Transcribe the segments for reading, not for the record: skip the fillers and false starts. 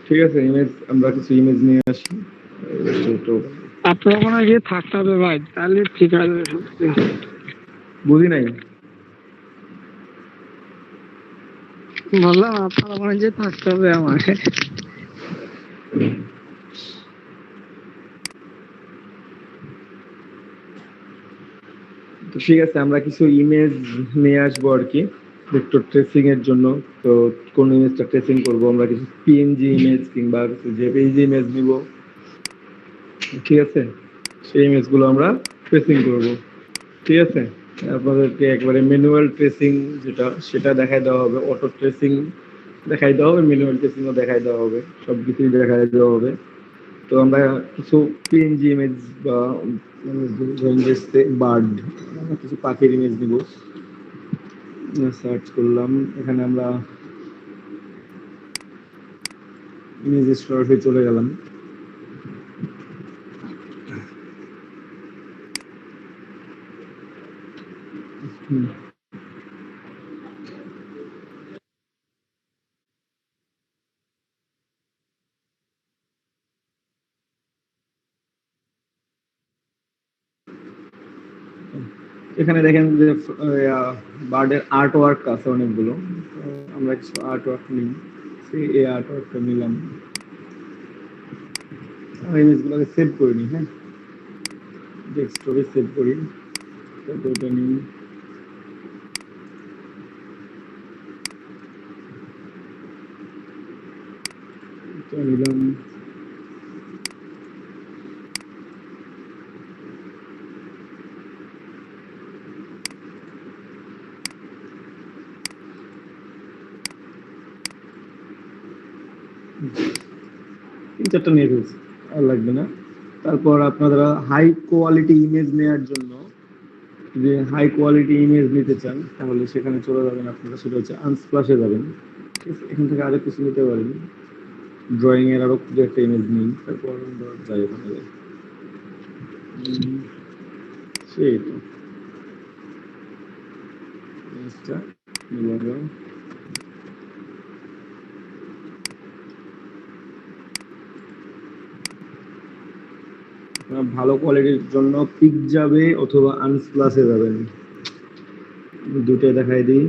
ঠিক আছে, ইমেজ আমরা কিছু ইমেজ নিয়ে আসি। আপনার ওখানে গিয়ে থাকতে হবে ভাই, তাহলে ঠিক আছে। বুঝি নাই। বললাম আপনার ওখানে গিয়ে থাকতে হবে আমাকে। তো ঠিক আছে, আমরা কিছু ইমেজ নিয়ে আসবো আর কি ভেক্টর ট্রেসিং এর জন্য। তো কোন ইমেজটা ট্রেসিং করব, আমরা কিছু পিএনজি ইমেজ কিংবা কিছু জেপিজি ইমেজ নিব। ঠিক আছে, সেই ইমেজগুলো আমরা ট্রেসিং করব। ঠিক আছে, আপনাদেরকে একবারে ম্যানুয়াল ট্রেসিং যেটা সেটা দেখাই দেওয়া হবে, অটো ট্রেসিং দেখাই দেওয়া হবে, ম্যানুয়াল ট্রেসিংও দেখাই দেওয়া হবে, সব কিছুই দেখাই দেওয়া হবে। তো আমরা কিছু পিএনজি ইমেজ বা বার্ড, কিছু পাখির ইমেজ নিব। সার্চ করলাম, এখানে আমরা ইমেজ স্টোরে চলে গেলাম। এখানে দেখেন যে বার্ডের আর্ট ওয়ার্ক আছে অনেকগুলো। আমরা কিছু আর্ট ওয়ার্ক নিই, এই আর্ট ওয়ার্কটা নিলাম, ইমেজগুলোকে সেভ করে নিই। হ্যাঁ, ডেস্কটপে সেভ করি, তারপর এটা নিই, এটা নিলাম। তিন চারটা নিয়ে ফেলছি, আর লাগবে না। তারপর আপনারা হাই কোয়ালিটি ইমেজ নেওয়ার জন্য, যে হাই কোয়ালিটি ইমেজ নিতে চান, তাহলে সেখানে চলে যাবেন আপনারা, সেটা হচ্ছে আনস্প্লাশে যাবেন। ঠিক আছে, এখান থেকে আরো কিছু নিতে পারেন, ড্রয়িং এর আরো দু একটা ইমেজ নিন, তারপর যাই ওখানে যাই। সেই তো ইমেজটা নিলাম। ভালো কোয়ালিটির জন্য পিক যাবে অথবা আনস্প্লাশে যাবেন, দুটোই দেখাই দিই।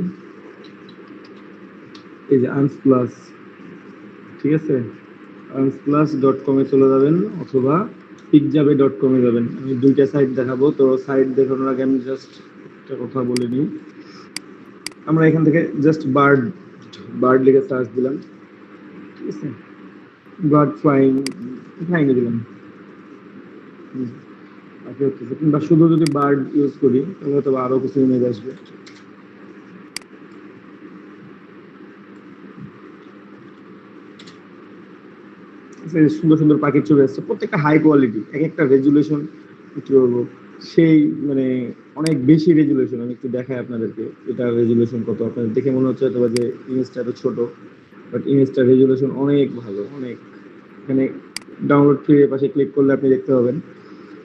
এই যে আনস্প্লাশ, ঠিক আছে, unsplash.com এ চলে যাবেন অথবা pickjabe.com এ যাবেন। আমি দুইটা সাইট দেখাবো, তো সাইট দেখানোর আগে আমি জাস্ট একটা কথা বলে নিই। আমরা এখান থেকে জাস্ট বার্ড বার্ড লিখে সার্চ দিলাম, ঠিক আছে, বার্ড ফ্লাইং ফ্লাইং দিলাম, কিংবা শুধু যদি বার্ড ইউজ করি তাহলে হয়তো আরো কিছু ইমেজ আসবে। সুন্দর সুন্দর পাখির ছবি আসছে, প্রত্যেকটা হাই কোয়ালিটি, এক একটা রেজুলেশন কি বলবো, সেই মানে অনেক বেশি রেজুলেশন। আমি একটু দেখাই আপনাদেরকে এটা রেজুলেশন কত। আপনাদের দেখে মনে হচ্ছে হয়তো যে ইমেজটা এত ছোট, বাট ইমেজটা রেজুলেশন অনেক ভালো, অনেক। এখানে ডাউনলোড ফ্রি এর পাশে ক্লিক করলে আপনি দেখতে পাবেন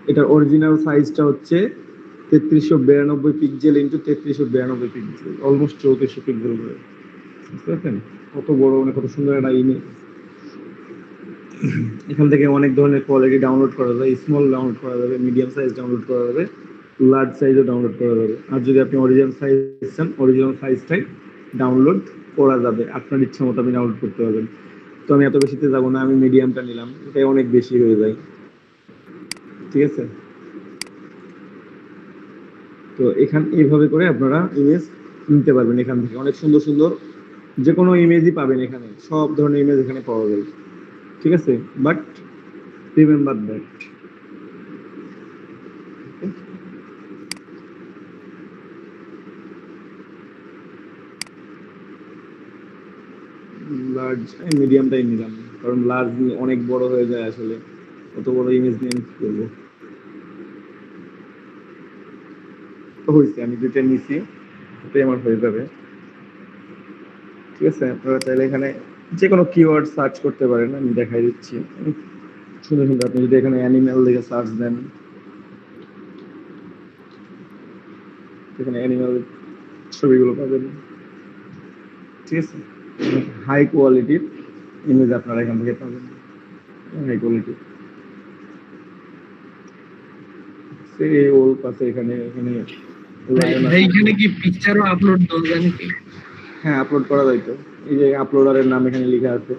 এটার অরিজিনাল সাইজটা হচ্ছে 3392 pixel into 3392 pixel, almost 3400 pixel করে। বুঝতে পারছেন কত বড়, মানে কত সুন্দর একটা ইমেজ। এখান থেকে অনেক ধরনের কোয়ালিটি ডাউনলোড করা যায়, স্মল ডাউনলোড করা যাবে, মিডিয়াম সাইজ ডাউনলোড করা যাবে, লার্জ সাইজও ডাউনলোড করা যাবে। আর যদি আপনি অরিজিনাল সাইজ চান, অরিজিনাল সাইজটাই ডাউনলোড করা যাবে, আপনার ইচ্ছা মতো আপনি ডাউনলোড করতে পারবেন। তো আমি এত বেশিতে যাবো না, আমি মিডিয়ামটা নিলাম, এটাই অনেক বেশি হয়ে যায়। ঠিক আছে, তো এইভাবে করে আপনারা ইমেজ নিতে পারবেন। এখান থেকে অনেক সুন্দর সুন্দর যে কোনো ইমেজই পাবেন, এখানে সব ধরনের ইমেজ এখানে পাওয়া যায়। ঠিক আছে, বাট রিমেম্বার দ্যাট, লার্জ মিডিয়ামটাই নিলাম, কারণ লার্জ অনেক বড় হয়ে যায় আসলে, অত বড় ইমেজ নিয়ে আমি কি করবো। তো হয়েছে, আমি দুইটা নিছি, ওটাই আমার হয়ে যাবে। ঠিক আছে, আপনারা চাইলে এখানে যে কোনো কিওয়ার্ড সার্চ করতে পারেন, আমি দেখাই দিচ্ছি সুন্দর সুন্দর। আপনি যদি এখানে অ্যানিম্যাল দেখে সার্চ দেন, এখানে অ্যানিম্যাল ছবিগুলো পাবেন। ঠিক আছে, হাই কোয়ালিটির ইমেজ আপনারা এখান থেকে পাবেন, হাই কোয়ালিটি। এই ওর পাশে এখানে এখানে লায়ন ভাই আছে। এখানে কি পিকচারও আপলোড দেওয়া যায় নাকি? হ্যাঁ, আপলোড করা যায় তো। এই যে আপলোডারের নাম এখানে লেখা আছে,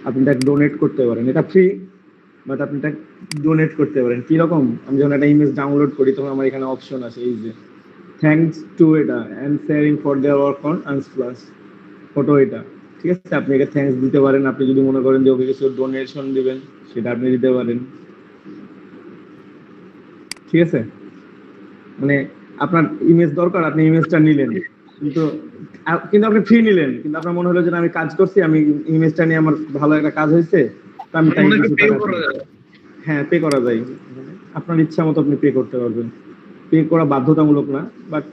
আপনি তাকে ডোনেট করতে পারেন, এটা ফ্রি, বাট আপনি তাকে ডোনেট করতে পারেন। কিরকম, আমি যখন একটা ইমেজ ডাউনলোড করি তখন আমার এখানে অপশন আছে, এই যে থ্যাঙ্কস টু এটা and sharing for their work on Unsplash photo, এটা ঠিক আছে। আপনি একে থ্যাঙ্কস দিতে পারেন, আপনি যদি মনে করেন যে ওকে কিছু ডোনেশন দিবেন সেটা আপনি দিতে পারেন, ঠিক আছে। মানে আপনার ইমেজ দরকার, আপনি ইমেজটা নিলেন, কিন্তু কিন্তু আপনি ফ্রি নিলেন, কিন্তু আপনার মনে হলো যে না, আমি কাজ করছি, আমি ইমেজটা নিয়ে আমার ভালো একটা কাজ হয়েছে, তো আমি তাই ওনাকে কিছু পে টাকা, করা যায়? হ্যাঁ পে করা যায়। আপনার ইচ্ছা মতো আপনি পে করতে পারবেন, পে করা বাধ্যতামূলক না, বাট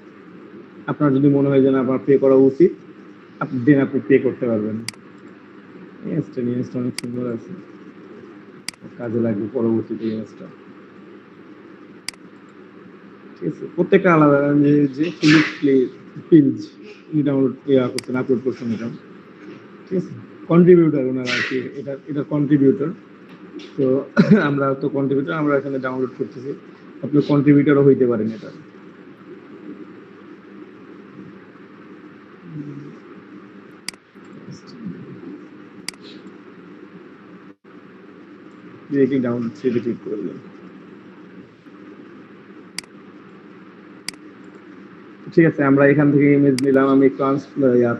আপনার যদি মনে হয় যে না আপনার পে করা উচিত, আপনি দেন আপনি পে করতে পারবেন। ইমেজটা অনেক সুন্দর আছে, কাজে লাগবে পরবর্তীতে ইমেজটা, ঠিক আছে। প্রত্যেকটা আলাদা, যে যে ফিলিপ ফিলজ উনি ডাউনলোড করছেন, আপলোড করছেন এটা, ঠিক আছে। কন্ট্রিবিউটর ওনারা আর কি, এটা কন্ট্রিবিউটর। তো আমরা তো কন্ট্রিবিউটর, আমরা এখানে ডাউনলোড করতেছি, আপনি কন্ট্রিবিউটরও হইতে পারেন এটা। ডিরেক্টলি ডাউনলোড সেটা ক্লিক করবেন, ঠিক আছে। আমরা এখান থেকে ইমেজ নিলাম, আমি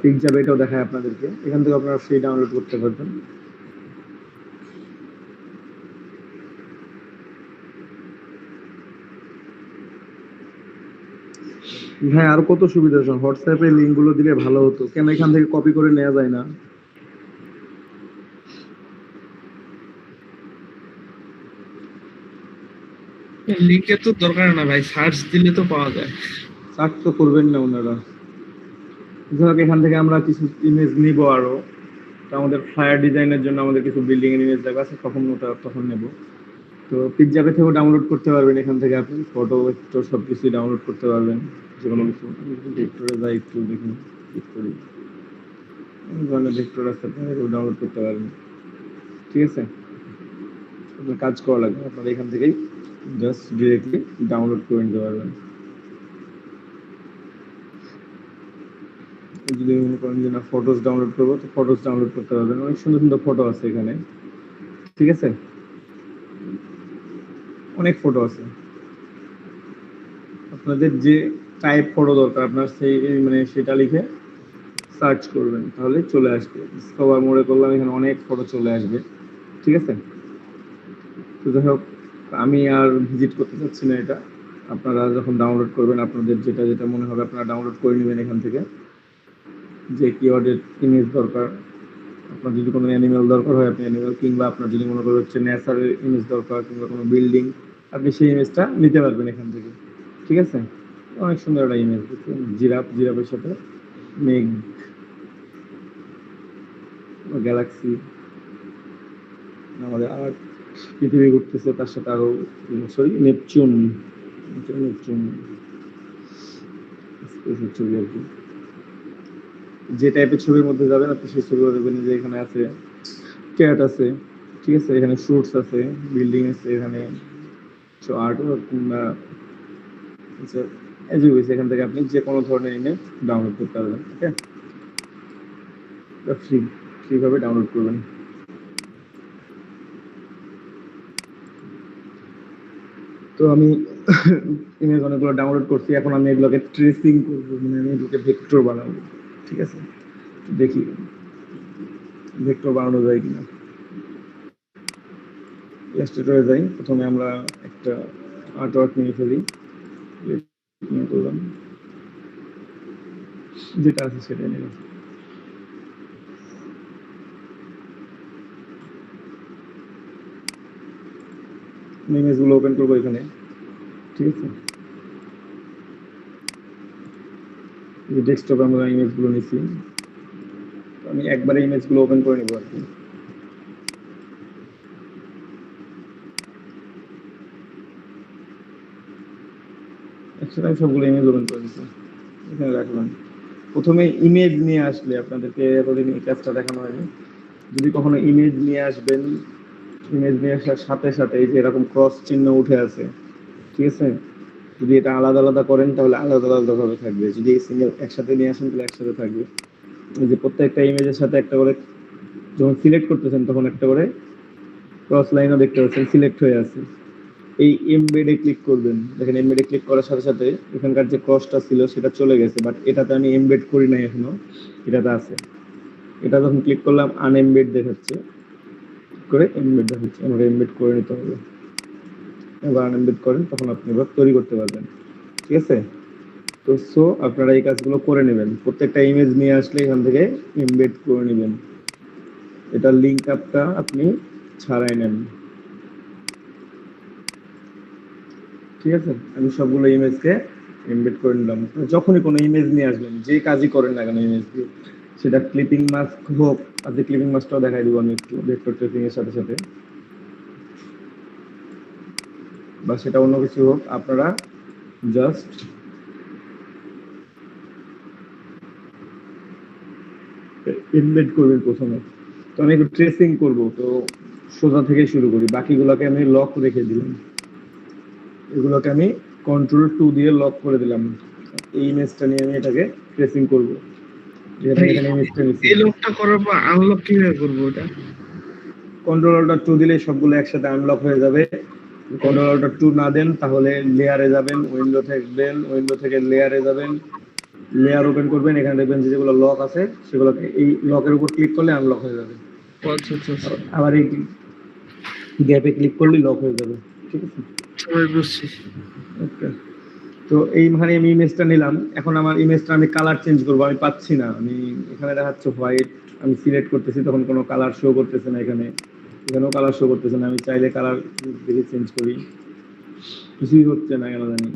পিকজাব এটাও দেখাই আপনাদেরকে, এখান থেকে আপনারা ফ্রি ডাউনলোড করতে পারবেন। হ্যাঁ, আর কত সুবিধা আছে, হোয়াটসঅ্যাপে লিঙ্ক গুলো দিলে ভালো হতো, কেন এখান থেকে কপি করে নেওয়া যায় না? লিঙ্কের তো দরকার না ভাই, সার্চ দিলে তো পাওয়া যায়। সার্চ তো করবেন না ওনারা। যাক, এখান থেকে আমরা কিছু ইমেজ নিব আরো, তো আমাদের ফ্লায়ার ডিজাইনের জন্য আমাদের কিছু বিল্ডিং এর ইমেজ লাগবে, আছে তখন ওটা তখন নেব। তো পিকজাবে থেকেও ডাউনলোড করতে পারবেন, এখান থেকে আপনি ফটো ভেক্টর সবকিছু ডাউনলোড করতে পারবেন, যে কোনো কিছু। ভেক্টরে যাই একটু দেখুন, ক্লিক করি, অনেক ধরনের ভেক্টর আছে, আপনারা ডাউনলোড করতে পারবেন, ঠিক আছে। আপনার কাজ করা লাগবে, আপনারা এখান থেকেই জাস্ট ডিরেক্টলি ডাউনলোড করে নিতে পারবেন। যদি মনে করেন যে না ফটোস ডাউনলোড করবো, তো ফটোস ডাউনলোড করতে পারবেন, অনেক সুন্দর সুন্দর ফটো আছে এখানে, ঠিক আছে। অনেক ফটো আছে, আপনাদের যে টাইপ ফটো দরকার আপনার সেই মানে সেটা লিখে সার্চ করবেন, তাহলে চলে আসবে। ডিসকভার মোডে করলাম, এখানে অনেক ফটো চলে আসবে, ঠিক আছে। তো যাই হোক, আমি আর ভিজিট করতে চাচ্ছি না এটা, আপনারা যখন ডাউনলোড করবেন আপনাদের যেটা যেটা মনে হবে আপনারা ডাউনলোড করে নেবেন এখান থেকে, যে কিওয়ার্ডের ইমেজ দরকার। আপনার যদি কোনো অ্যানিমেল দরকার হয় আপনি অ্যানিমেল, কিংবা আপনার যদি মনে করেন হচ্ছে ন্যাচারাল ইমেজ দরকার, কিংবা কোনো বিল্ডিং, আপনি সেই ইমেজটা নিতে পারবেন এখান থেকে, ঠিক আছে। অনেক সুন্দর একটা ইমেজ, জিরাফের সাথে মেঘ, গ্যালাক্সি, আমাদের আর পৃথিবী ঘুরতেছে, তার সাথে আরো সরি নেপচুন, নেপচুন স্পেসের ছবি আর কি। যে টাইপের ছবির মধ্যে যাবেন আপনি সেই ছবি দেখবেন যে এখানে আছে ক্যাট আছে, ঠিক আছে, এখানে ফ্রুটস আছে, বিল্ডিং আছে, এখানে আর্ট কিংবা এখান থেকে আপনি যে কোনো ধরনের ইমেজ ডাউনলোড করতে পারবেন, ওকে। ফ্রি, ফ্রিভাবে ডাউনলোড করবেন। তো আমি ইমেজ অনেকগুলো ডাউনলোড করছি, এখন আমি এগুলোকে ট্রেসিং করবো, মানে আমি এগুলোকে ভেক্টর বানাবো, ঠিক আছে। দেখি ভেক্টর বানানো যায় কিনা। ইলাস্ট্রেটরে যাই, প্রথমে আমরা একটা আর্ট ওয়ার্ক নিয়ে ফেলি, নিয়ে করলাম, যেটা আছে সেটাই নিলাম। ইমেজগুলো ওপেন করবো এখানে, ঠিক আছে। ডেস্কটপে আমরা ইমেজগুলো নিচ্ছি, আমি একবারে ইমেজগুলো ওপেন করে নেবো আর কি। একসাথে আমি সবগুলো ইমেজ ওপেন করে দিচ্ছি, এখানে রাখলাম। প্রথমে ইমেজ নিয়ে আসলে আপনাদেরকে এতদিন এই কাজটা দেখানো হয়নি, যদি কখনো ইমেজ নিয়ে আসবেন, ইমেজ নিয়ে আসার সাথে সাথে এই যে এরকম ক্রস চিহ্ন উঠে আছে, ঠিক আছে, যদি এটা আলাদা আলাদা করেন তাহলে আলাদা আলাদা ভাবে থাকবে, যদি এই সিঙ্গেল একসাথে নিয়ে আসেন তাহলে একসাথে থাকবে। এই যে প্রত্যেকটা ইমেজের সাথে একটা করে যখন সিলেক্ট করতেছেন তখন একটা করে ক্রস লাইনও দেখতে পাচ্ছেন সিলেক্ট হয়ে আছে। এই এমবেডে ক্লিক করবেন, দেখেন এমবেডে ক্লিক করার সাথে সাথে এখানকার যে ক্রসটা ছিল সেটা চলে গেছে, বাট এটাতে আমি এমবেড করি নাই এখনো, এটাতে আছে। এটা যখন ক্লিক করলাম আনএমবেড দেখাচ্ছে, করে এমবেড দেখাচ্ছে, আমার এমবেড করে নিতে হবে। এবার আনএমবেড করেন তখন আপনি এবার তৈরি করতে পারবেন, ঠিক আছে। তো সো আপনারা এই কাজগুলো করে নেবেন, প্রত্যেকটা ইমেজ নিয়ে আসলে এখান থেকে এমবেড করে নেবেন। এটা লিঙ্ক আপটা আপনি ছাড়াই নেন, ঠিক আছে। আমি সবগুলো ইমেজকে এমবেড করে নিলাম। যখনই কোনো ইমেজ নিয়ে আসবেন, যে কাজই করেন না কেন ইমেজ দিয়ে, সেটা ক্লিপিং মাস্ক হোক, আর যে ক্লিপিং মাস্কটাও দেখাই দিব আমি একটু ভেক্টর ট্রেসিং এর সাথে সাথে, বা সেটা অন্য কিছু হোক, আপনারা জাস্ট এমবেড করবেন প্রথমে। তো আমি একটু ট্রেসিং করব, তো সোজা থেকে শুরু করি, বাকিগুলোকে আমি লক রেখে দিলাম, এগুলোকে আমি কন্ট্রোল 2 দিয়ে লক করে দিলাম। এই ইমেজটা নিয়ে আমি এটাকে ট্রেসিং করব, যেটা এখানে ইমেজটা নিচ্ছি। এই লোকটা করার পর আনলক কিভাবে করবো ওটা? কন্ট্রোল-2 দিলে সবগুলো একসাথে আনলক হয়ে যাবে। কন্ট্রোল-2 না দেন তাহলে লেয়ারে যাবেন, উইন্ডো থাকবেন, উইন্ডো থেকে লেয়ারে যাবেন, লেয়ার ওপেন করবেন, এখানে দেখবেন যে যেগুলো লক আছে সেগুলোকে এই লকের উপর ক্লিক করলে আনলক হয়ে যাবে। আচ্ছা আচ্ছা আচ্ছা। আবার এই গ্যাপে ক্লিক করলে লক হয়ে যাবে, ঠিক আছে। সবাই বুঝছি। ওকে, তো এই মানে আমি ইমেজটা নিলাম, এখন আমার ইমেজটা আমি কালার চেঞ্জ করবো, আমি পাচ্ছি না, আমি এখানে দেখাচ্ছে হোয়াইট, আমি সিলেক্ট করতেছি তখন কোনো কালার শো করতেছে না, এখানে এখানেও কালার শো করতেছে না, আমি চাইলে কালার দেখে চেঞ্জ করি, কিছুই হচ্ছে না কেন জানি।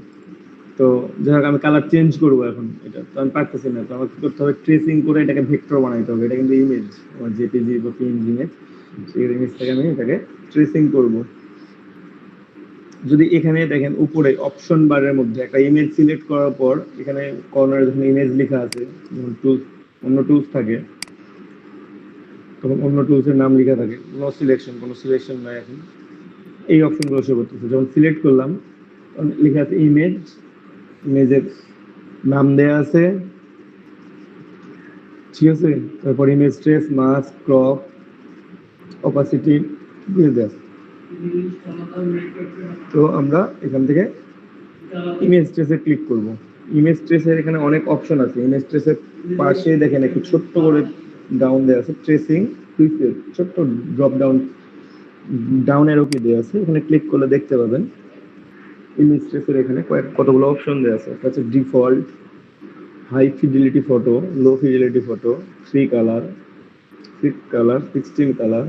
তো যাই হোক আমি কালার চেঞ্জ করবো এখন, এটা তো আমি পারতেছি না, তো আমাকে কি করতে হবে, ট্রেসিং করে এটাকে ভেক্টর বানাইতে হবে। এটা কিন্তু ইমেজ, আমার জেপিজি বা পিএনজি ইমেজ, সেই ইমেজটাকে আমি এটাকে ট্রেসিং করবো। যদি এখানে দেখেন উপরে অপশন বারের মধ্যে একটা ইমেজ সিলেক্ট করার পর এখানে কর্নারে যখন ইমেজ লেখা আছে, টুলস, অন্য টুলস থাকে, তখন অন্য টুলস এর নাম লেখা থাকে, নো সিলেকশন, কোনো সিলেকশন নাই এখন, এই অপশনগুলো শো করতেছে। যখন সিলেক্ট করলাম তখন লেখা আছে ইমেজ, ইমেজের নাম দেয়া আছে, ঠিক আছে, তারপর image trace, mask, crop, opacity দিয়ে দেয়া আছে। তো আমরা এখান থেকে ইমেজ ট্রেসে ক্লিক করব। ইমেজ ট্রেসের এখানে অনেক অপশন আছে, ইমেজ ট্রেসের পাশে দেখেন একটু ছোট্ট করে ডাউন দেওয়া আছে, ট্রেসিং প্রিসেট, ছোট্ট ড্রপ ডাউন ডাউন এরো কি দেওয়া আছে, এখানে ক্লিক করলে দেখতে পাবেন ইমেজ ট্রেসের এখানে কতগুলো অপশন দেওয়া আছে। একটা হচ্ছে default, high fidelity photo, low fidelity photo, free colour, fit colour, 16 colour,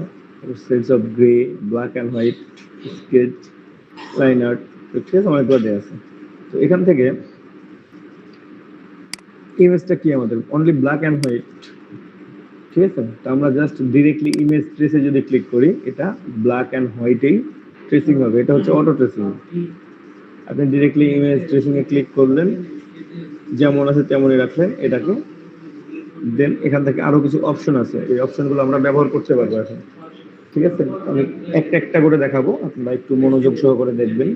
shades of grey, black and white, sketch, line art, ঠিক আছে, অনেকগুলো দেওয়া আছে। তো এখান থেকে ইমেজটা কি আমাদের অনলি ব্ল্যাক অ্যান্ড হোয়াইট, ঠিক আছে, তো আমরা জাস্ট ডিরেক্টলি ইমেজ ট্রেসে যদি ক্লিক করি এটা ব্ল্যাক অ্যান্ড হোয়াইটেই ট্রেসিং হবে, এটা হচ্ছে অটো ট্রেসিং। আপনি ডিরেক্টলি ইমেজ ট্রেসিং এ ক্লিক করলেন, যেমন আছে তেমনই রাখলেন এটাকে, দেন এখান থেকে আরো কিছু অপশন আছে, এই অপশনগুলো আমরা ব্যবহার করতে পারবো এখন, ঠিক আছে। আমি একটা একটা করে দেখাবো, আপনারা একটু মনোযোগ সহকারে দেখবেন।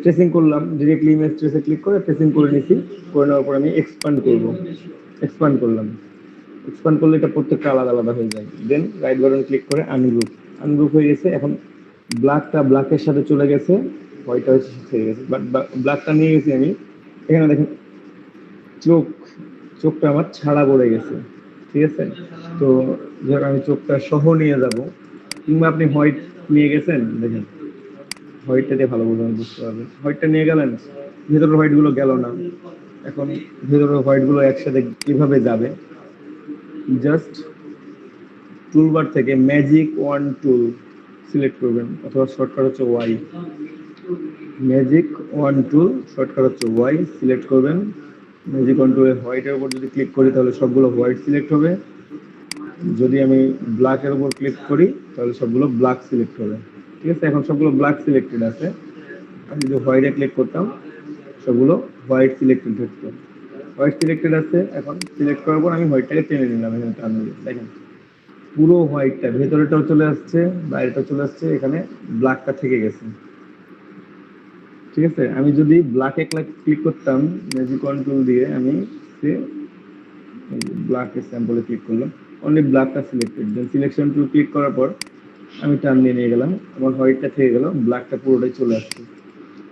ট্রেসিং করলাম, ডিরেক্টলি ইমেজ ট্রেসে ক্লিক করে ট্রেসিং করে নিছি, করে নেওয়ার পর আমি এক্সপ্যান্ড করব, এক্সপ্যান্ড করলাম, এক্সপ্যান্ড করলে এটা প্রত্যেকটা আলাদা আলাদা হয়ে যায়। দেন রাইট বাটন ক্লিক করে আনগ্রুপ, আনগ্রুপ হয়ে গেছে। এখন ব্ল্যাকটা ব্ল্যাকের সাথে চলে গেছে, হোয়াইটটা হচ্ছে হয়ে গেছে, বাট ব্ল্যাকটা নিয়ে গেছি আমি। এখানে দেখেন চোখ, চোখটা আমার ছাড়া পড়ে গেছে, ঠিক আছে। তো ধর আমি চোখটা সহ নিয়ে যাব, কিংবা আপনি হোয়াইট নিয়ে গেছেন, দেখেন হোয়াইটটা দিয়ে ভালো বুঝতে পারবেন, হোয়াইটটা নিয়ে গেলেন, ভেতরের হোয়াইট গুলো গেল না, এখন ভেতরের হোয়াইট গুলো একসাথে কিভাবে যাবে, জাস্ট টুলবার থেকে ম্যাজিক ওয়ান টুল সিলেক্ট করবেন, অথবা শর্টকাট হচ্ছে ওয়াই, ম্যাজিক ওয়ান টুল শর্টকাট হচ্ছে ওয়াই, সিলেক্ট করবেন। ম্যাজিক ওয়ান টুলে হোয়াইটের উপর যদি ক্লিক করি তাহলে সবগুলো হোয়াইট সিলেক্ট হবে, যদি আমি ব্ল্যাকের উপর ক্লিক করি তাহলে সবগুলো ব্ল্যাক সিলেক্ট হবে, ঠিক আছে। এখন সবগুলো ব্ল্যাক সিলেক্টেড আছে, আমি যদি হোয়াইটে ক্লিক করতাম সবগুলো হোয়াইট সিলেক্টেড থাকতো, হোয়াইট সিলেক্টেড আছে। এখন সিলেক্ট করার পর আমি হোয়াইটটাকে টেনে নিলাম, এখানে টান দিয়ে দেখেন পুরো হোয়াইটটা ভেতরেটাও চলে আসছে, বাইরেটাও চলে আসছে, এখানে ব্ল্যাকটা থেকে গেছে। ঠিক আছে, আমি যদি ব্ল্যাকে ক্লিক করতাম ম্যাজিক কন্ট্রোল দিয়ে, আমি ব্ল্যাকের স্যাম্পলে ক্লিক করলাম, অনলি ব্ল্যাকটা সিলেক্টেড, দেন সিলেকশন টুল ক্লিক করার পর আমি টার্ন দিয়ে নিয়ে গেলাম, আমার হোয়াইটটা থেকে গেল, ব্ল্যাকটা পুরোটাই চলে আসছে।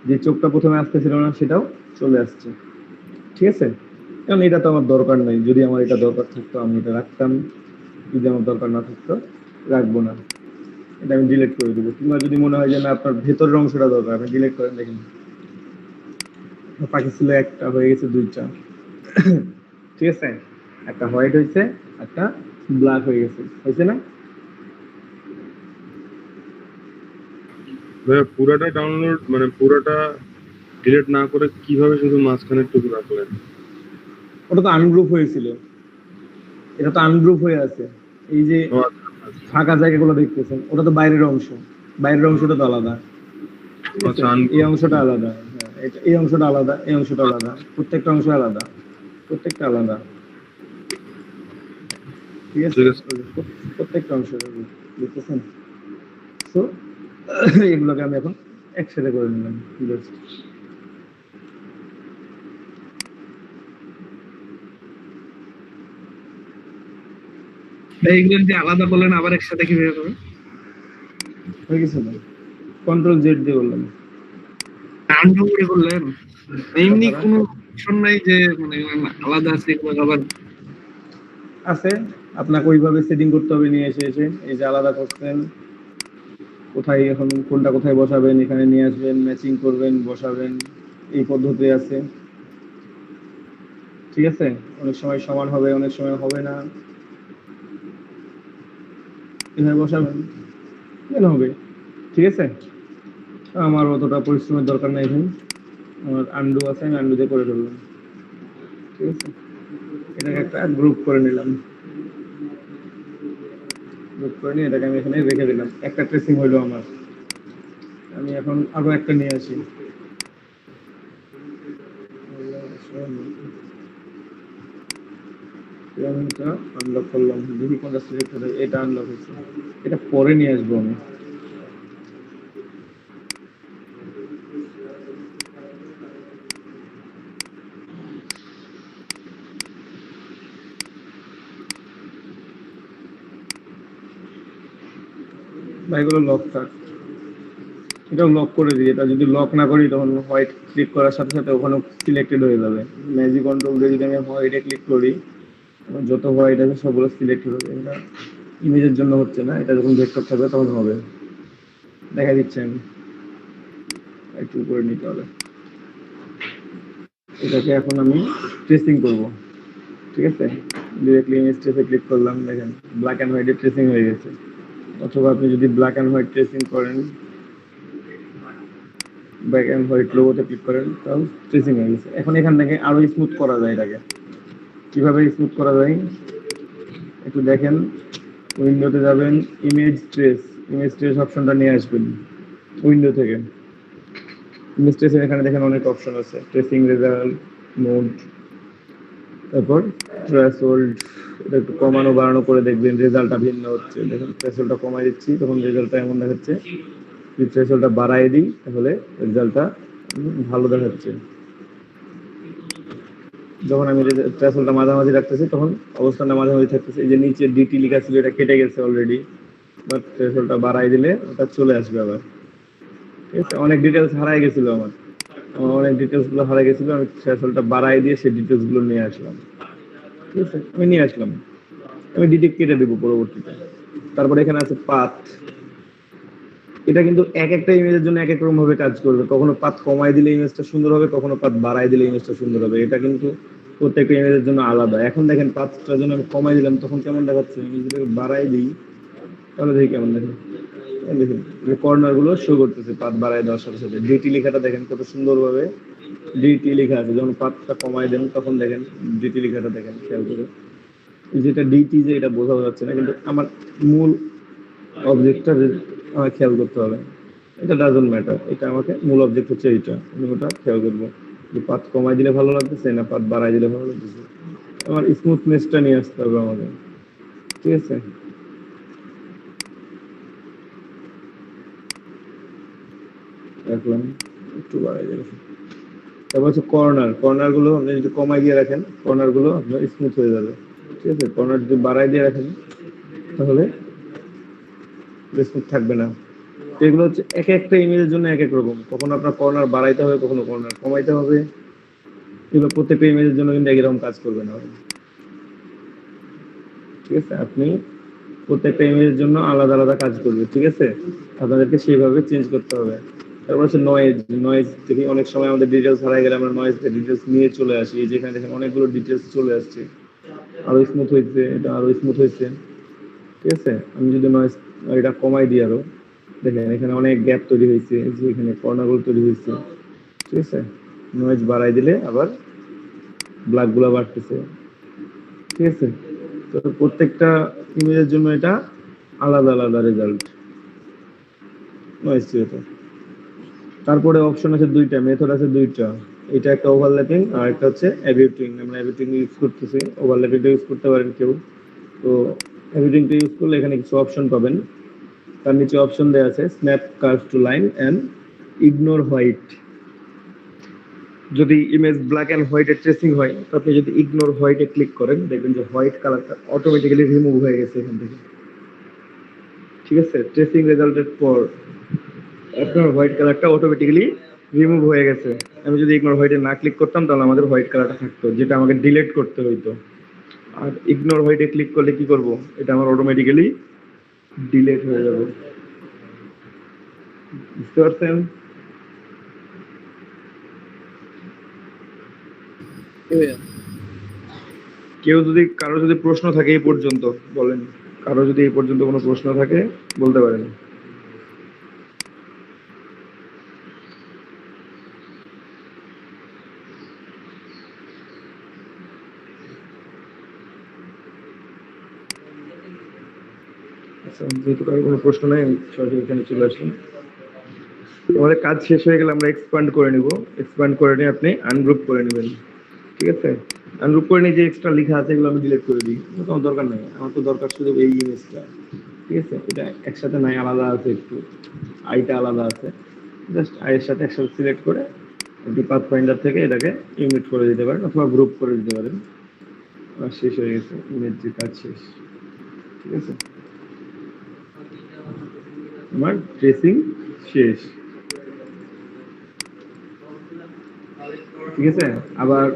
যে চোখটা প্রথমে আসতেছিল না সেটাও চলে আসছে। ঠিক আছে, কারণ এটা তো আমার দরকার নাই, যদি আমার এটা দরকার থাকতো আমি এটা রাখতাম, যদি আমার দরকার না থাকতো রাখবো না, এটা আমি ডিলিট করে দেবো। কিংবা যদি মনে হয় যে না আপনার ভেতরের অংশটা দরকার, আপনি ডিলিট করেন, দেখেন পাখি ছিল একটা, হয়ে গেছে দুইটা। ঠিক আছে, একটা হোয়াইট হয়েছে, একটা ব্ল্যাক হয়ে গেছে, হয়েছে না? ভাইয়া পুরাটা ডাউনলোড মানে পুরাটা ডিলিট না করে কিভাবে শুধু মাঝখানের টুকু রাখলেন? ওটা তো আনগ্রুপ হয়েছিল, এটা তো আনগ্রুপ হয়ে আছে। এই যে ও আচ্ছা, আচ্ছা। ফাঁকা জায়গাগুলো দেখতেছেন, ওটা তো বাইরের অংশ, বাইরের অংশটা তো আলাদা। ঠিক আছে, আচ্ছা, এই অংশটা আলাদা, হ্যাঁ, এই অংশটা আলাদা, এই অংশটা আলাদা, প্রত্যেকটা অংশ আলাদা, প্রত্যেকটা আলাদা। ঠিক আছে, ঠিক আছে। প্রত্যেকটা অংশ দেখতেছেন। তো এগুলোকে আমি এখন একসাথে করে নিলাম just। এইগুলো যদি আলাদা বলেন আবার একসাথে কিভাবে হবে? হয়ে গেছে না? কন্ট্রোল জেড দিয়ে বললাম। আনডু করে করলেন? এমনি তাছাড়া কোনো অপশন নাই যে মানে আলাদা আছে এগুলো আবার? আছে, আপনাকে ওইভাবে সেটিং করতে হবে, নিয়ে এসে এসে এই যে আলাদা করছেন, কোথায় এখন কোনটা কোথায় বসাবেন, এখানে নিয়ে আসবেন, ম্যাচিং করবেন, বসাবেন, এই পদ্ধতি আছে। ঠিক আছে, অনেক সময় সমান হবে, অনেক সময় হবে না, এভাবে বসাবেন, কেন হবে। ঠিক আছে, আমার অতটা পরিশ্রমের দরকার নাই ভাই, আমার আন্ডু আছে, আমি আন্ডু দিয়ে করে ফেললাম। ঠিক আছে, এটাকে একটা গ্রুপ করে নিলাম, গ্রুপ করে নিয়ে এটাকে আমি এখানে রেখে দিলাম, একটা ট্রেসিং হইলো আমার। আমি এখন আরো একটা নিয়ে আসি, এটা আনলক করলাম, দেখি কোনটা সিলেক্ট হবে, এটা আনলক হয়েছে, এটা পরে নিয়ে আসবো আমি। বা এগুলো লক থাক, এটাও লক করে দিই, এটা যদি লক না করি তখন হোয়াইট ক্লিক করার সাথে সাথে ওখানে সিলেক্টেড হয়ে যাবে। ম্যাজিক কন্ট্রোল দিয়ে যদি আমি হোয়াইটে ক্লিক করি, আমার যত হোয়াইট আছে সবগুলো সিলেক্ট হবে। এটা ইমেজের জন্য হচ্ছে না, এটা যখন ভেক্টর থাকবে তখন হবে। দেখা দিচ্ছে আমি একটু করে নিতে হবে, এটাকে এখন আমি ট্রেসিং করব। ঠিক আছে, ডিরেক্টলি ইমেজ ট্রেসে ক্লিক করলাম, দেখেন ব্ল্যাক অ্যান্ড হোয়াইটে ট্রেসিং হয়ে গেছে। অথবা আপনি যদি ব্ল্যাক অ্যান্ড হোয়াইট ট্রেসিং করেন, ব্ল্যাক অ্যান্ড হোয়াইট লোগোতে ক্লিক করেন, তাহলে ট্রেসিং হয়ে গেছে। এখন এখান থেকে আরো স্মুথ করা যায় এটাকে, কিভাবে স্মুথ করা যায় একটু দেখেন। উইন্ডোতে যাবেন, ইমেজ ট্রেস অপশনটা নিয়ে আসবেন উইন্ডো থেকে। ইমেজ ট্রেসের এখানে দেখেন অনেক অপশন আছে, ট্রেসিং, রেজাল্ট, মোড, তারপর থ্রেশহোল্ড। এটা একটু কমানো বাড়ানো করে দেখবেন রেজাল্টটা ভিন্ন হচ্ছে। দেখেন থ্রেশহোল্ডটা কমাই দিচ্ছি, তখন রেজাল্টটা এমন দেখাচ্ছে। যদি থ্রেশহোল্ডটা বাড়াই দিই তাহলে রেজাল্টটা ভালো দেখাচ্ছে। যখন আমি থ্রেশহোল্ডটা মাঝামাঝি রাখতেছি তখন অবস্থানটা মাঝামাঝি থাকতেছে। এই যে নিচে ডিটি লেখা ছিল এটা কেটে গেছে অলরেডি, বাট থ্রেশহোল্ডটা বাড়াই দিলে ওটা চলে আসবে আবার। ঠিক আছে, অনেক ডিটেলস হারাই গেছিল আমার অনেক ডিটেলস গুলো হারাই গেছিল, আমি থ্রেশহোল্ডটা বাড়াই দিয়ে সেই ডিটেলস গুলো নিয়ে আসলাম। ঠিক আছে, আমি নিয়ে আসলাম, আমি ডিটেক্ট কেটে দেবো পরবর্তীতে। তারপরে এখানে আছে পাথ, এটা কিন্তু এক একটা ইমেজের জন্য এক এক রকম ভাবে কাজ করবে। কখনো পাথ কমাই দিলে ইমেজটা সুন্দর হবে, কখনো পাথ বাড়াই দিলে ইমেজটা সুন্দর হবে। এটা কিন্তু প্রত্যেকটা ইমেজের জন্য আলাদা। এখন দেখেন পাথটার জন্য আমি কমাই দিলাম, তখন কেমন দেখাচ্ছে, আমি যদি বাড়াই দিই তাহলে দেখি কেমন দেখে। দেখুন কর্নার গুলো শো করতেছে পাথ বাড়াই দেওয়ার সাথে সাথে। ডিটি লেখাটা দেখেন কত সুন্দর ভাবে ডিটি লেখা আছে, যখন পাথটা কমাই দেন তখন দেখেন ডিটি লেখাটা দেখেন, খেয়াল করে। যেটা ডিটি যে এটা বোঝা যাচ্ছে না, কিন্তু আমার মূল অবজেক্টটা আমার খেয়াল করতে হবে। এটা ডাজন্ট ম্যাটার, এটা আমাকে মূল অবজেক্ট হচ্ছে এইটা, আমি ওটা খেয়াল করবো যে পাথ কমাই দিলে ভালো লাগতেছে না পাথ বাড়াই দিলে ভালো লাগতেছে। আমার স্মুথনেসটা নিয়ে আসতে হবে আমাদের। ঠিক আছে, রাখলাম, একটু বাড়াই দিলাম। তারপর হচ্ছে কর্নার গুলো আপনি যদি কমাই দিয়ে রাখেন, কর্নার গুলো আপনার স্মুথ হয়ে যাবে। ঠিক আছে, কর্নার যদি বাড়াই দিয়ে রাখেন তাহলে স্মুথ থাকবে না। তো এগুলো হচ্ছে এক একটা ইমেজের জন্য এক এক রকম, কখনো আপনার কর্নার বাড়াইতে হবে, কখনো কর্নার কমাইতে হবে। এগুলো প্রত্যেকটা ইমেজের জন্য কিন্তু একই রকম কাজ করবে না। ঠিক আছে, আপনি প্রত্যেকটা ইমেজের জন্য আলাদা আলাদা কাজ করবে। ঠিক আছে, আপনাদেরকে সেইভাবে চেঞ্জ করতে হবে। তারপর হচ্ছে নয়েজ। নয়েজ থেকে অনেক সময় আমাদের ডিটেলস হারাই গেলে আমরা নয়েজ ডিটেলস নিয়ে চলে আসি। এই যেখানে দেখেন অনেকগুলো ডিটেলস চলে আসছে, আরো স্মুথ হয়েছে, এটা আরো স্মুথ হয়েছে। ঠিক আছে, আমি যদি নয়েজ এটা কমাই দিই আরো, দেখেন এখানে অনেক গ্যাপ তৈরি হয়েছে, যে এখানে কর্নারগুলো তৈরি হয়েছে। ঠিক আছে, নয়েজ বাড়াই দিলে আবার ব্ল্যাক গুলা বাড়তেছে। ঠিক আছে, তো প্রত্যেকটা ইমেজের জন্য এটা আলাদা আলাদা রেজাল্ট নয়েজ থিওরিতে। তারপরে অপশন আছে দুইটা, মেথড আছে দুইটা। এটা একটা ওভারল্যাপিং আর একটা হচ্ছে এভিটিং। আমরা এভিটিং ইউজ করতেছি, ওভারল্যাপিংটা ইউজ করতে পারেন কেউ। তো এভিটিংটা ইউজ করলে এখানে কিছু অপশন পাবেন। তার নিচে অপশন দেওয়া আছে snap curve to line and ignore white. যদি ইমেজ ব্ল্যাক এন্ড হোয়াইটে ট্রেসিং হয়, তো আপনি যদি ইগনোর হোয়াইটে ক্লিক করেন, দেখবেন যে হোয়াইট কালারটা অটোমেটিক্যালি রিমুভ হয়ে গেছে এখান থেকে। ঠিক আছে, ট্রেসিং রেজাল্টের পর আপনার হোয়াইট কালারটা অটোমেটিক্যালি রিমুভ হয়ে গেছে। আমি যদি ইগনোর হোয়াইটে না ক্লিক করতাম তাহলে আমাদের হোয়াইট কালারটা থাকতো, যেটা আমাকে ডিলিট করতে হইতো। আর ইগনোর হোয়াইটে ক্লিক করলে কি করব, এটা আমার অটোমেটিক্যালি ডিলিট হয়ে যাবে। বুঝতে পারছেন? কেউ যদি কারো যদি প্রশ্ন থাকে এই পর্যন্ত বলেন, কারো যদি এই পর্যন্ত কোনো প্রশ্ন থাকে বলতে পারেন। আচ্ছা, যেহেতু কারো কোনো প্রশ্ন নাই আমি সরাসরি এখানে চলে আসলাম। আমাদের কাজ শেষ হয়ে গেলে আমরা এক্সপ্যান্ড করে নিব। এক্সপ্যান্ড করে নিয়ে আপনি আনগ্রুপ করে নেবেন। ঠিক আছে, আনগ্রুপ করে নিয়ে যে এক্সট্রা লেখা আছে এগুলো আমি ডিলিট করে দিই, এটা আমার দরকার নাই। আমার তো দরকার শুধু এই ইমেজটা। ঠিক আছে, এটা একসাথে নাই, আলাদা আছে, একটু আইটা আলাদা আছে। জাস্ট আইয়ের সাথে একসাথে সিলেক্ট করে আপনি পাথ ফাইন্ডার থেকে এটাকে ইউনিট করে দিতে পারেন অথবা গ্রুপ করে দিতে পারেন। আর শেষ হয়ে গেছে, ইমেজ যে কাজ শেষ। ঠিক আছে, আমার ট্রেসিং শেষ। ঠিক আছে, আবার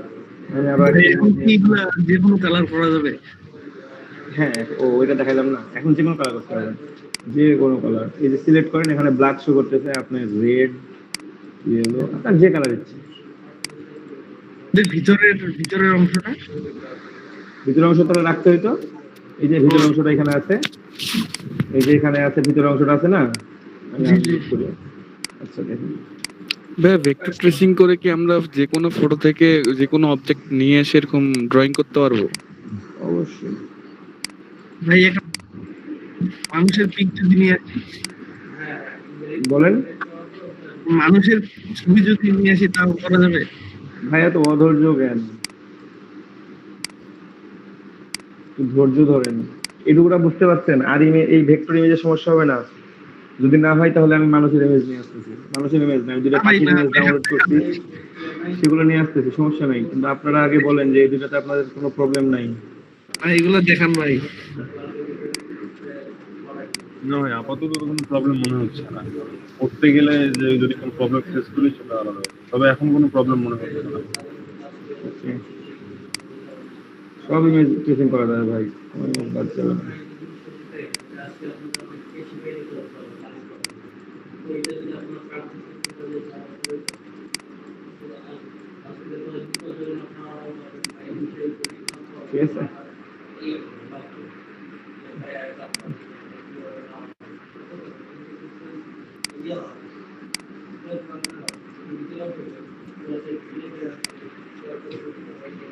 আমি আবার ভাই এখন কি এগুলা যে কোনো কালার করা যাবে? হ্যাঁ, ও ওইটা দেখাইলাম না, এখন যে কোনো কালার করতে পারবেন, যে কোনো কালার। এই যে সিলেক্ট করেন, এখানে ব্ল্যাক শো করতেছে, আপনার রেড, ইয়েলো, আপনার যে কালার ইচ্ছে। যে ভিতরের ভিতরের অংশটা ভিতরের অংশ তাহলে রাখতে হইতো, এই যে ভিতরের অংশটা এখানে আছে, এই যে এখানে আছে ভিতরের অংশটা আছে না, আমি জি জি আনগ্রুপ করি। আচ্ছা দেখুন, ভাই ভেক্টর ট্রেসিং করে কি আমরা যে কোনো ফটো থেকে যে কোনো অবজেক্ট নিয়ে সেরকম ড্রয়িং করতে পারবো? অবশ্যই ভাই একটা মানুষের পিক যদি নিয়ে আসি, বলেন। মানুষের ছবি যদি নিয়ে আসি তাও করা যাবে? ভাইয়া তো অধৈর্য জ্ঞান, একটু ধৈর্য ধরেন। এটুকুটা বুঝতে পারছেন? আর এই ভেক্টর ইমেজের সমস্যা হবে না। যদি না হয় তাহলে আমি মানুষের ইমেজ নিয়ে আসতেছি, মানুষের ইমেজ না, আমি দুটো না ভাই পাখির না, ইমেজ দেখা ডাউনলোড করছি, সেগুলো নিয়ে আসতেছি, সমস্যা নাই। কিন্তু আপনারা আগে বলেন যে এই দুটাতে আপনাদের কোনো প্রবলেম নাই। ভাই এগুলো দেখান ভাই। না ভাই, আপাতত তো কোনো প্রবলেম মনে হচ্ছে না। করতে গেলে যে যদি কোনো প্রবলেম ফেস করি সেটা আলাদা ব্যাপার। তবে এখন কোনো প্রবলেম মনে হচ্ছে না। Okay, সব ইমেজ ট্রেসিং করা যায় ভাই, কোনো image বাদ যাবে না। ঠিক আছে,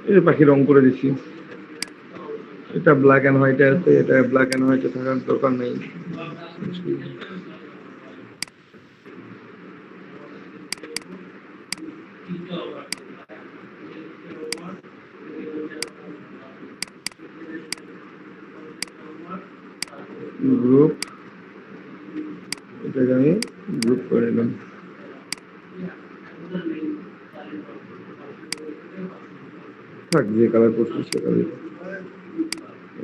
এই যে পাখি রং করে দিচ্ছি, এটা ব্ল্যাক এন্ড হোয়াইটে আছে, এটা ব্ল্যাক এন্ড হোয়াইটে থাকার দরকার নেই। গ্রুপ, এটাকে আমি গ্রুপ করে দিলাম। থাক, যে কালার করছি সে কালার।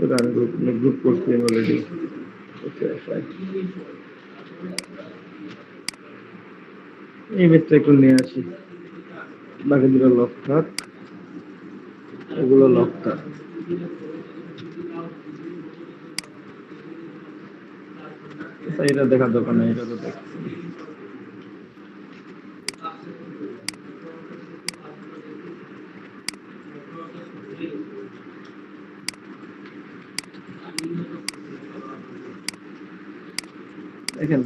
এটা আমি গ্রুপ করছি অলরেডি। Okay fine. এই ইমেজটা একটু নিয়ে আসি, বাকি দুটো লক থাক, এগুলো লক থাক। আচ্ছা, এটা দেখার দরকার নেই, এটা তো দেখছি। দেখেন,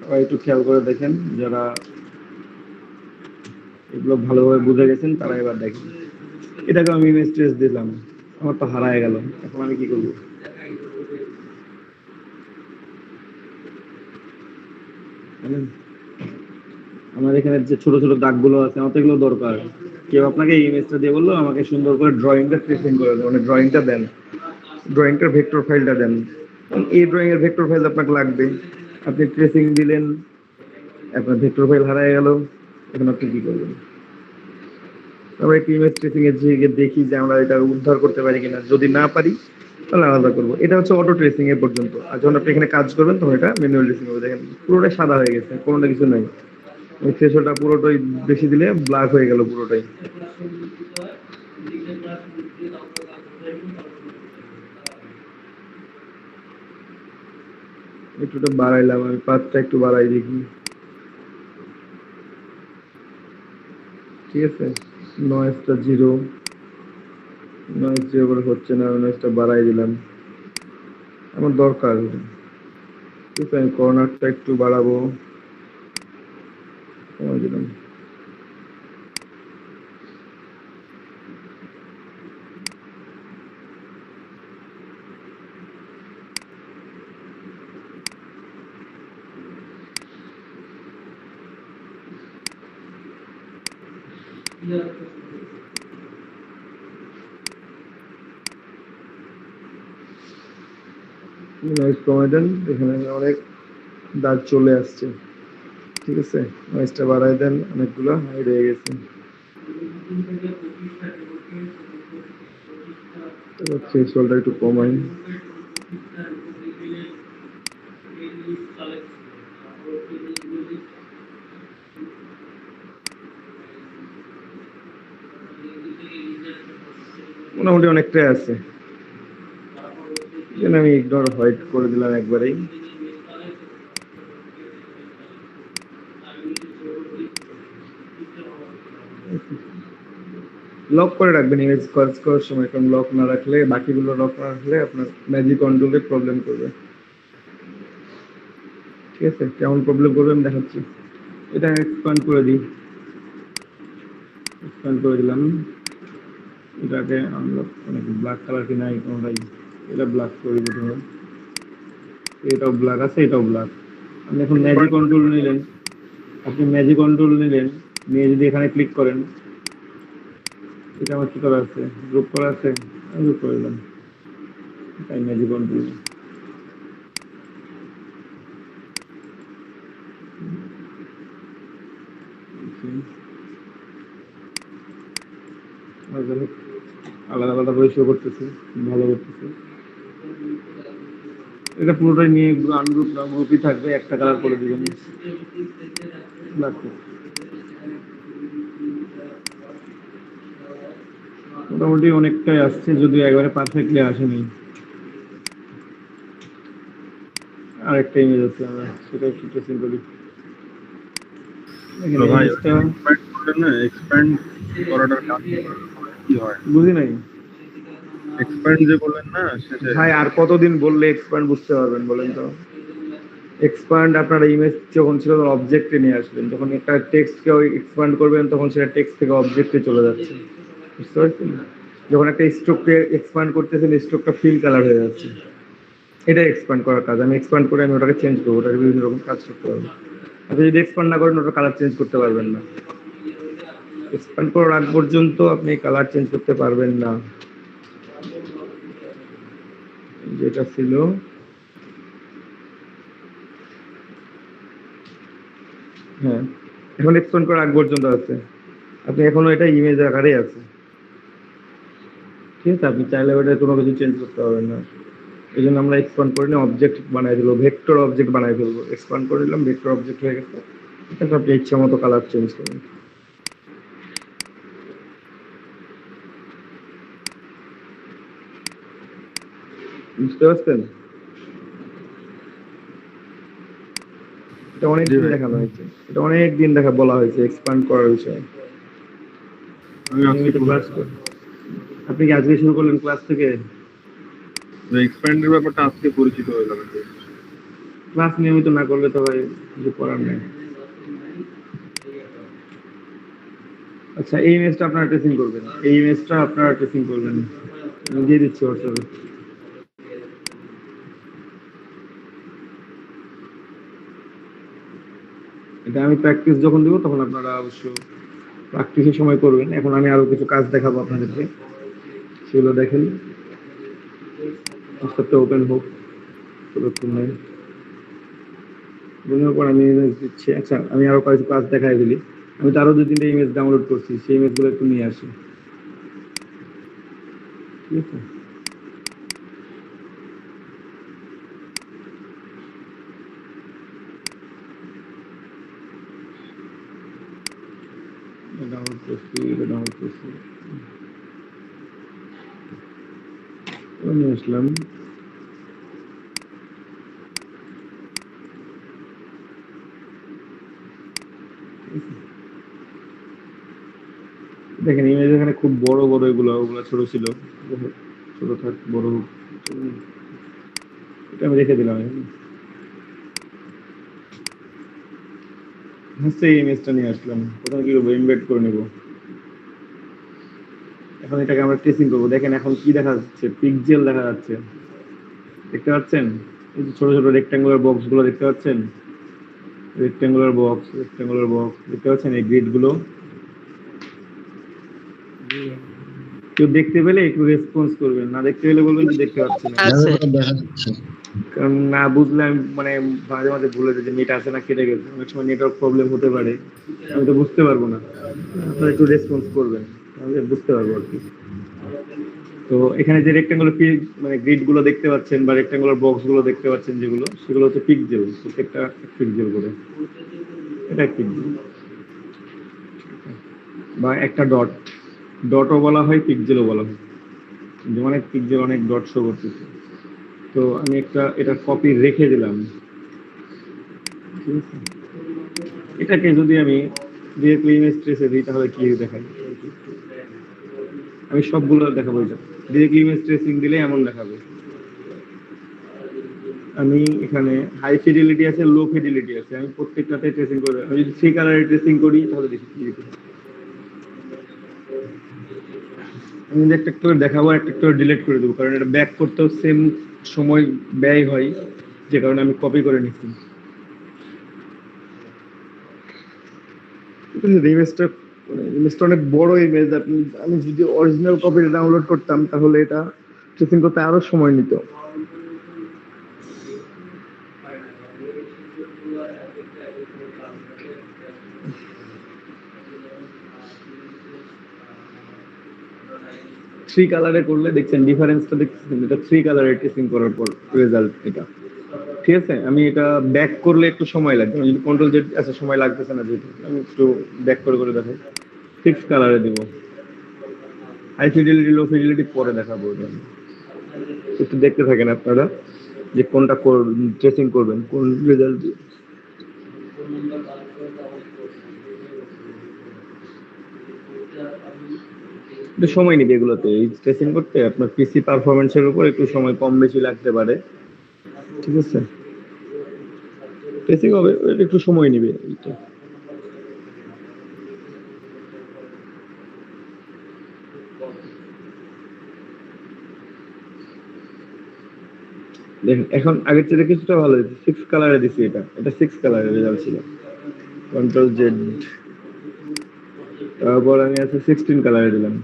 সবাই একটু খেয়াল করে দেখেন, যারা এগুলো ভালোভাবে বুঝে গেছেন তারা এবার দেখেন। এটাকে আমি ইমেজ ট্রেস দিলাম, আমার তো হারায় গেল, এখন আমি কি করবো? জানেন, আমার এখানে যে ছোট ছোট দাগগুলো আছে, আমার তো এগুলো দরকার। কেউ আপনাকে এই ইমেজটা দিয়ে বললো আমাকে সুন্দর করে ড্রয়িংটা ট্রেসিং করে দেন, মানে ড্রয়িংটা দেন, ড্রয়িংটার ভেক্টর ফাইলটা দেন। এবং এই ড্রয়িং এর ভেক্টর ফাইল আপনাকে লাগবে। আপনি ট্রেসিং দিলেন, আপনার ভেক্টর ফাইল হারায় গেল, এখন আপনি কি করবেন? আমরা একটু ইমেজ ট্রেসিং এর দিকে দেখি যে আমরা এটা উদ্ধার করতে পারি কিনা। যদি না পারি তাহলে আলাদা করবো। এটা হচ্ছে অটো ট্রেসিং এর পর্যন্ত। আর যখন আপনি এখানে কাজ করবেন তখন এটা ম্যানুয়াল ট্রেসিং হবে। দেখেন পুরোটাই সাদা হয়ে গেছে, কোনো কিছু নাই। ওই থ্রেশহোল্ডটা পুরোটাই বেশি দিলে ব্ল্যাক হয়ে গেল পুরোটাই। একটুটা বাড়াইলাম আমি, পাঁচটা একটু বাড়াই দেখি। ঠিক আছে, নয়েজটা 0, নয়েজ 0 করে হচ্ছে না, নয়েজটা বাড়াই দিলাম, আমার দরকার। ঠিক আছে, আমি কর্নারটা একটু বাড়াবো, কমাই দিলাম। নয়েজ কমাই দেন, এখানে অনেক দাগ চলে আসছে। ঠিক আছে, নয়েজটা বাড়াই দেন, অনেকগুলো হাইড হয়ে গেছে। থ্রেশহোল্ডটা একটু কমাই। মোটামুটি অনেকটাই আছে, আমি ইগনোর হোয়াইট করে দিলাম একবারেই। লক করে রাখবেন ইমেজ কাজ করার সময়, কারণ লক না রাখলে, বাকিগুলো লক না রাখলে আপনার ম্যাজিক কন্ট্রোলে প্রবলেম করবে। ঠিক আছে, কেমন প্রবলেম করবে আমি দেখাচ্ছি। এটা এক্সপ্যান্ড করে দিই, এক্সপ্যান্ড করে দিলাম। এটাকে আমরা অনেক ব্ল্যাক কালার কি নাই কোনোটাই, এটা ব্ল্যাক করে দিতে হবে। এটাও ব্ল্যাক আছে, এটাও ব্ল্যাক। আপনি এখন ম্যাজিক কন্ট্রোল নিলেন, আপনি ম্যাজিক কন্ট্রোল নিলেন, নিয়ে যদি এখানে ক্লিক করেন, এটা আমার কি করা আছে, গ্রুপ করা আছে, আমি গ্রুপ করে দিলাম, তাই ম্যাজিক কন্ট্রোল। আলাদা আলাদা করে শো করতেছে, ভালো করতেছে। এটা পুরোটাই নিয়ে আনগ্রুপ না, গ্রুপই থাকবে, একটা কালার করে দিবেন। মোটামুটি অনেকটাই আসছে, যদিও একবারে পারফেক্টলি আসেনি। আরেকটা ইমেজ আছে, আমরা সেটা একটু ট্রেসিং করি। তো ভাই এক্সপ্যান্ড করলে না, এক্সপ্যান্ড করাটার কাজ কি হয়? বুঝি নাই এক্সপ্যান্ড যে বললেন না শেষে, ভাই, আর কতদিন বললে এক্সপ্যান্ড বুঝতে পারবেন বলেন তো? এক্সপ্যান্ড আপনার ইমেজ যখন ছিল তখন অবজেক্টে নিয়ে আসবেন, যখন একটা টেক্সটকে এক্সপ্যান্ড করবেন তখন সেটা টেক্সট থেকে অবজেক্টে চলে যাচ্ছে, বুঝতে পারছেন? যখন একটা স্ট্রোককে এক্সপ্যান্ড করতেছেন, স্ট্রোকটা ফিল কালার হয়ে যাচ্ছে, এটা এক্সপ্যান্ড করার কাজ। আমি এক্সপ্যান্ড করে আমি ওটাকে চেঞ্জ করবো, ওটাকে বিভিন্ন রকম কাজ করতে পারবো। আপনি যদি এক্সপ্যান্ড না করেন ওটা কালার চেঞ্জ করতে পারবেন না। এক্সপ্যান্ড করার আগ পর্যন্ত আপনি কালার চেঞ্জ করতে পারবেন না। যেটা ছিল, হ্যাঁ, এখন এক্সপ্যান্ড করার আগ পর্যন্ত আছে। আপনি এখনো এটা ইমেজ আকারে আছে, ঠিক আছে? আপনি চাইলে ওটা কোনো কিছু চেঞ্জ করতে পারবেন না। এই জন্য আমরা এক্সপান্ড করে নিয়ে অবজেক্ট বানাই দিল, ভেক্টর অবজেক্ট বানাই ফেলবো। এক্সপান্ড করে দিলাম, ভেক্টর অবজেক্ট হয়ে গেছে। তারপর আপনি ইচ্ছা মতো কালার চেঞ্জ করুন। বুঝতে পারছেন? এটা অনেক জি দিন ভাই, দেখানো হয়েছে, এটা অনেক দিন বলা হয়েছে এক্সপান্ড করার বিষয়ে। আমি আজকে নিয়মিত ক্লাস করেন। আপনি কি আজকে শুরু করলেন ক্লাস থেকে? এক্সপ্যান্ডের ব্যাপারটা আজকে পরিচিত হয়ে যাবে। ক্লাস নিয়মিত না করলে তো ভাই কিছু করার নেই। আচ্ছা, এই ইমেজটা আপনারা ট্রেসিং করবেন, এই ইমেজটা আপনারা ট্রেসিং করবেন। আমি দিয়ে দিচ্ছি হোয়াটসঅ্যাপে। এটা আমি প্র্যাকটিস যখন দিব তখন আপনারা অবশ্য প্র্যাকটিসের সময় করবেন। এখন আমি আরো কিছু কাজ দেখাবো আপনাদেরকে, সেগুলো দেখেন। হোয়াটসঅ্যাপটা ওপেন হোক, ততক্ষণ নেই বোঝার পর আমি ইমেজ দিচ্ছি। আচ্ছা, আমি আরো কয়েকটা কাজ দেখাই দিলি। আমি তো আরো 2-3টা ইমেজ ডাউনলোড করছি, সেই ইমেজগুলো একটু নিয়ে আসি, ঠিক আছে? ডাউনলোড করছি, এটা ডাউনলোড করছি, নিয়ে আসলাম। দেখেন ইমেজ এখানে খুব বড় বড়, এগুলো ওগুলো ছোট ছিল। ছোট থাক, বড় হোক, এটা আমি রেখে দিলাম এখানে। হচ্ছে এই ইমেজটা নিয়ে আসলাম, প্রথমে কি করবো, এমবেড করে নেব। এখন এটাকে আমরা ট্রেসিং করবো। দেখেন এখন কি দেখা যাচ্ছে, পিক্সেল দেখা যাচ্ছে, দেখতে পাচ্ছেন? এই যে ছোট ছোট রেক্ট্যাঙ্গুলার বক্স গুলো দেখতে পাচ্ছেন, রেক্ট্যাঙ্গুলার বক্স, রেক্ট্যাঙ্গুলার বক্স দেখতে পাচ্ছেন, এই গ্রিড গুলো। কেউ দেখতে পেলে একটু রেসপন্স করবেন, না দেখতে পেলে বলবেন যে দেখতে পাচ্ছি না। আছে। কারণ না বুঝলে আমি মানে মাঝে মাঝে ভুলে যাই যে নেট আছে না কেটে গেছে, অনেক সময় নেটওয়ার্ক প্রবলেম হতে পারে, আমি তো বুঝতে পারবো না। আপনারা একটু রেসপন্স করবেন, তাহলে বুঝতে পারবো আর কি। তো এখানে যে রেক্ট্যাঙ্গুলার মানে গ্রিড গুলো দেখতে পাচ্ছেন বা রেক্ট্যাঙ্গুলার বক্স গুলো দেখতে পাচ্ছেন, যেগুলো সেগুলো হচ্ছে পিক্সেল, প্রত্যেকটা পিক্সেল করে। এটা এক পিক্সেল বা একটা ডট, ডটও বলা হয়, পিক্সেলও বলা হয়। যে অনেক পিক্সেল, অনেক ডট শো করতেছে। তো আমি একটা এটা কপি রেখে দিলাম, ঠিক আছে? এটাকে যদি আমি ডিরেক্টলি ইমেজ ট্রেসে দিই তাহলে কি দেখায়, আমি সবগুলো দেখাবো। এটা ডিরেক্টলি ইমেজ ট্রেসিং দিলে এমন দেখাবে। আমি এখানে হাই ফিডিলিটি আছে, লো ফিডিলিটি আছে, আমি প্রত্যেকটাতে ট্রেসিং করে, আমি যদি 3 কালারে ট্রেসিং করি তাহলে দেখি কি দেখি। আমি যদি একটা করে দেখাবো, একটা করে ডিলিট করে দেবো, কারণ এটা ব্যাক করতেও সেম সময় ব্যয় হয়, যে কারণে আমি কপি করে নিচ্ছি। ইমেজটা ইমেজটা অনেক বড় ইমেজ। আমি যদি অরিজিনাল কপিটা ডাউনলোড করতাম তাহলে এটা ট্রেসিং করতে আরো সময় নিত। থ্রি কালারে করলে দেখছেন ডিফারেন্সটা, দেখছেন? এটা 3 কালারে ট্রেসিং করার পর রেজাল্ট এটা, ঠিক আছে? আমি এটা ব্যাক করলে একটু সময় লাগবে, আমি যদি কন্ট্রোল জেড, আচ্ছা সময় লাগতেছে না যেহেতু, আমি একটু ব্যাক করে করে দেখাই। 6 কালারে দিব, হাই ফিডিলিটি লো ফিডিলিটি পরে দেখাবো। এটা একটু দেখতে থাকেন আপনারা যে কোনটা ট্রেসিং করবেন, কোন রেজাল্ট। একটু সময় নিবে এগুলোতে, এই ট্রেসিং করতে আপনার পিসি পারফরমেন্সের উপর একটু সময় কম বেশি লাগতে পারে, ঠিক আছে? ট্রেসিং হবে, এটা একটু সময় নিবে এইটা। দেখেন এখন আগের চেয়ে কিছুটা ভালো হয়েছে, 6 কালারে দিছি। এটা এটা 6 কালারের রেজাল্ট ছিল। কন্ট্রোল জেড, তারপর আমি আছে 16 কালারে দিলাম।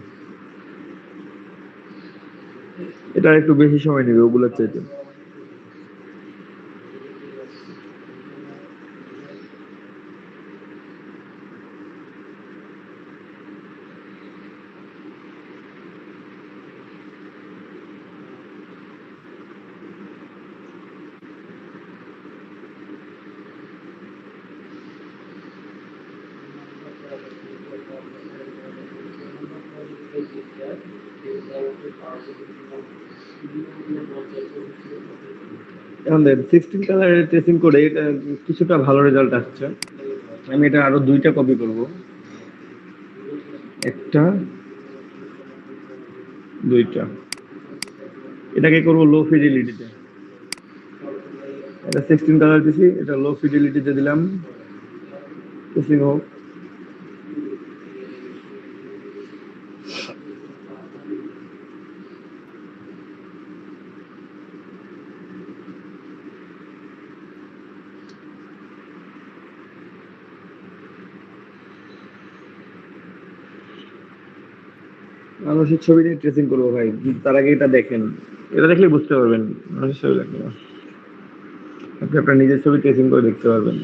এটা একটু বেশি সময় নেবে ওগুলোর চাইতে। এখন দেখেন 16 কালারের ট্রেসিং করে এটা কিছুটা ভালো রেজাল্ট আসছে। আমি এটা আরো 2টা কপি করব, একটা 2টা। এটাকে করব লো ফিডিলিটিতে। এটা 16 কালার দিছি, এটা লো ফিডিলিটিতে দিলাম, ট্রেসিং হোক। মানুষের ছবি নিয়ে ট্রেসিং করবো ভাই, তার আগে এটা দেখেন, এটা দেখলে বুঝতে পারবেন মানুষের ছবি দেখলে। আপনি আপনার নিজের ছবি ট্রেসিং করে দেখতে পারবেন।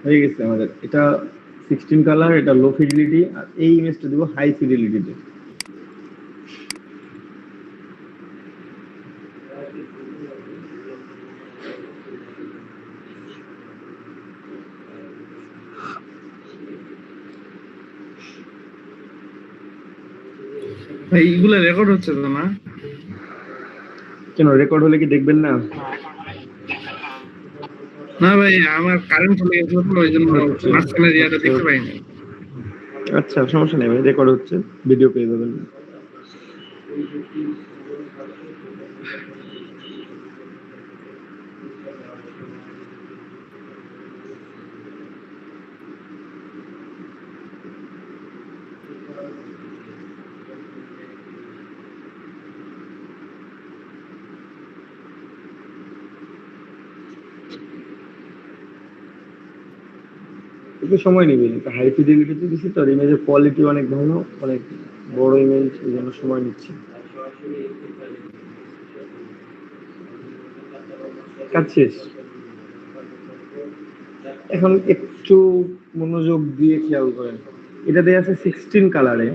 হয়ে গেছে আমাদের এটা 16 কালার, এটা লো ফিডিলিটি, আর এই ইমেজটা দিব হাই ফিডিলিটিতে। ভাই এগুলা রেকর্ড হচ্ছে তো না? কেন রেকর্ড হলে কি দেখবেন না? না ভাই, আমার কারেন্ট চলে গেছিল তো, ওই জন্য আচ্ছা মাঝখানে ইয়াটা আচ্ছা দেখতে পাইনি। আচ্ছা, সমস্যা নেই ভাই, রেকর্ড হচ্ছে, ভিডিও পেয়ে যাবেন। একটু সময় নেবে, এটা হাই ফিডিলিটিতে দিচ্ছি তো, ইমেজের কোয়ালিটি অনেক ভালো, অনেক বড় ইমেজ, এই জন্য সময় নিচ্ছে। কাজ শেষ। এখন একটু মনোযোগ দিয়ে খেয়াল করেন, এটা দেয়া আছে 16 কালারে।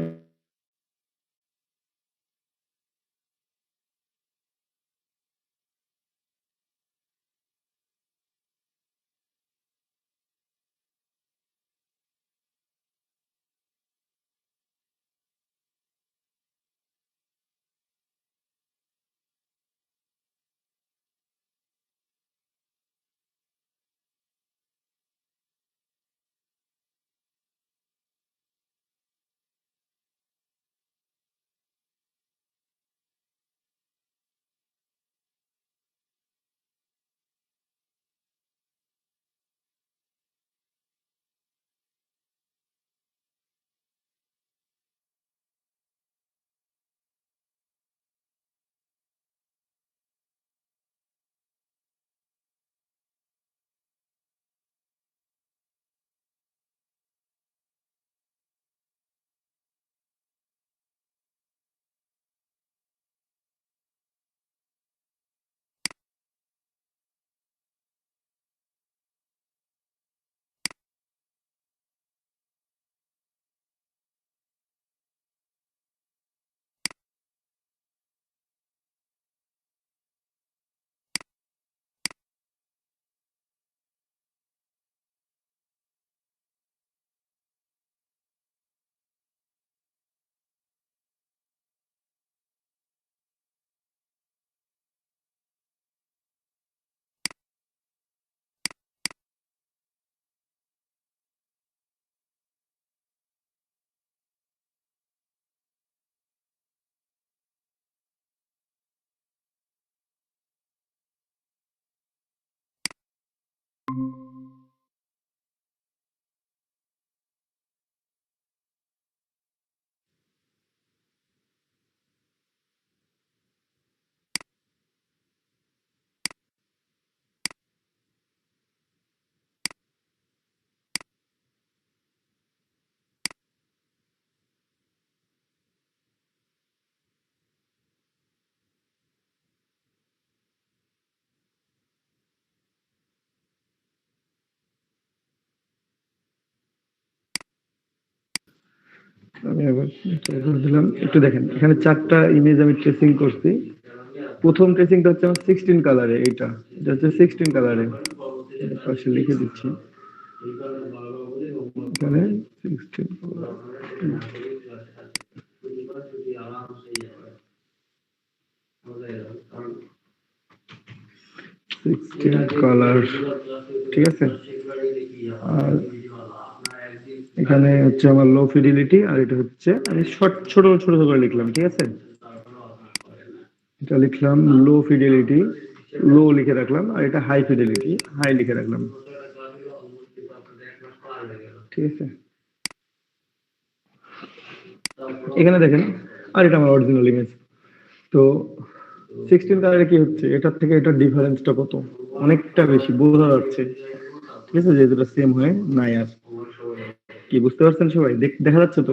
আমি আবার try করে দিলাম, একটু দেখেন এখানে 4টা ইমেজ আমি ট্রেসিং করছি। প্রথম ট্রেসিংটা হচ্ছে আমার 16 কালারে, এটা হচ্ছে 16 কালারে, পাশে লিখে দিচ্ছি এখানে 16 কালার, 16 কালার, ঠিক আছে। আর এখানে হচ্ছে আমার লো ফিডিলিটি, আর এটা হচ্ছে আমি ছোট ছোট ছোট করে লিখলাম, ঠিক আছে। এটা লিখলাম লো ফিডিলিটি, লো লিখে রাখলাম, আর এটা হাই ফিডিলিটি, হাই লিখে রাখলাম, ঠিক আছে। এখানে দেখেন, আর এটা আমার অরিজিনাল ইমেজ। তো 16 কালারে কি হচ্ছে, এটার থেকে এটার ডিফারেন্সটা কত, অনেকটা বেশি বোঝা যাচ্ছে, ঠিক আছে, যে দুটো সেম হয়ে নাই। আর কি বুঝতে পারছেন সবাই, দেখা যাচ্ছে তো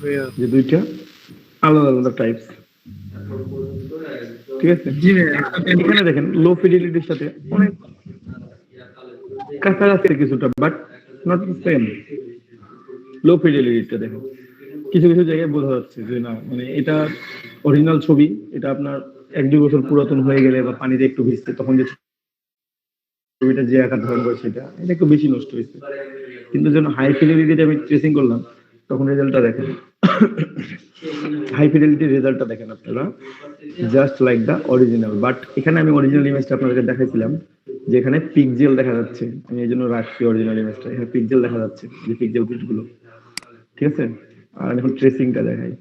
ভাইয়া যে দুইটা আলাদা আলাদা টাইপস, ঠিক আছে। জি ভাইয়া, এখানে দেখেন লো ফিডিলিটির সাথে অনেক কাছাকাছি কিছুটা, বাট নট সেম। লো ফিডিলিটিটা দেখেন কিছু কিছু জায়গায় বোঝা যাচ্ছে যে না, মানে এটা অরিজিনাল ছবি, এটা আপনার 1-2 বছর পুরাতন হয়ে গেলে বা পানিতে একটু ভিজছে তখন যে ছবিটা যে আকার ধারণ করে সেটা এটা একটু বেশি নষ্ট হয়েছে। কিন্তু যখন হাই ফিডিলিটিতে আমি ট্রেসিং করলাম তখন রেজাল্টটা দেখেন, হাই ফিডিলিটির রেজাল্টটা দেখেন আপনারা, just like the original. But এখানে আমি অরিজিনাল ইমেজটা আপনাদেরকে দেখাইছিলাম, যে এখানে পিকজেল দেখা যাচ্ছে, আমি এই জন্য রাখছি অরিজিনাল ইমেজটা, এখানে পিকজেল দেখা যাচ্ছে, যে পিকজেল গুলো, ঠিক আছে। আর আমি এখন ট্রেসিংটা দেখাই,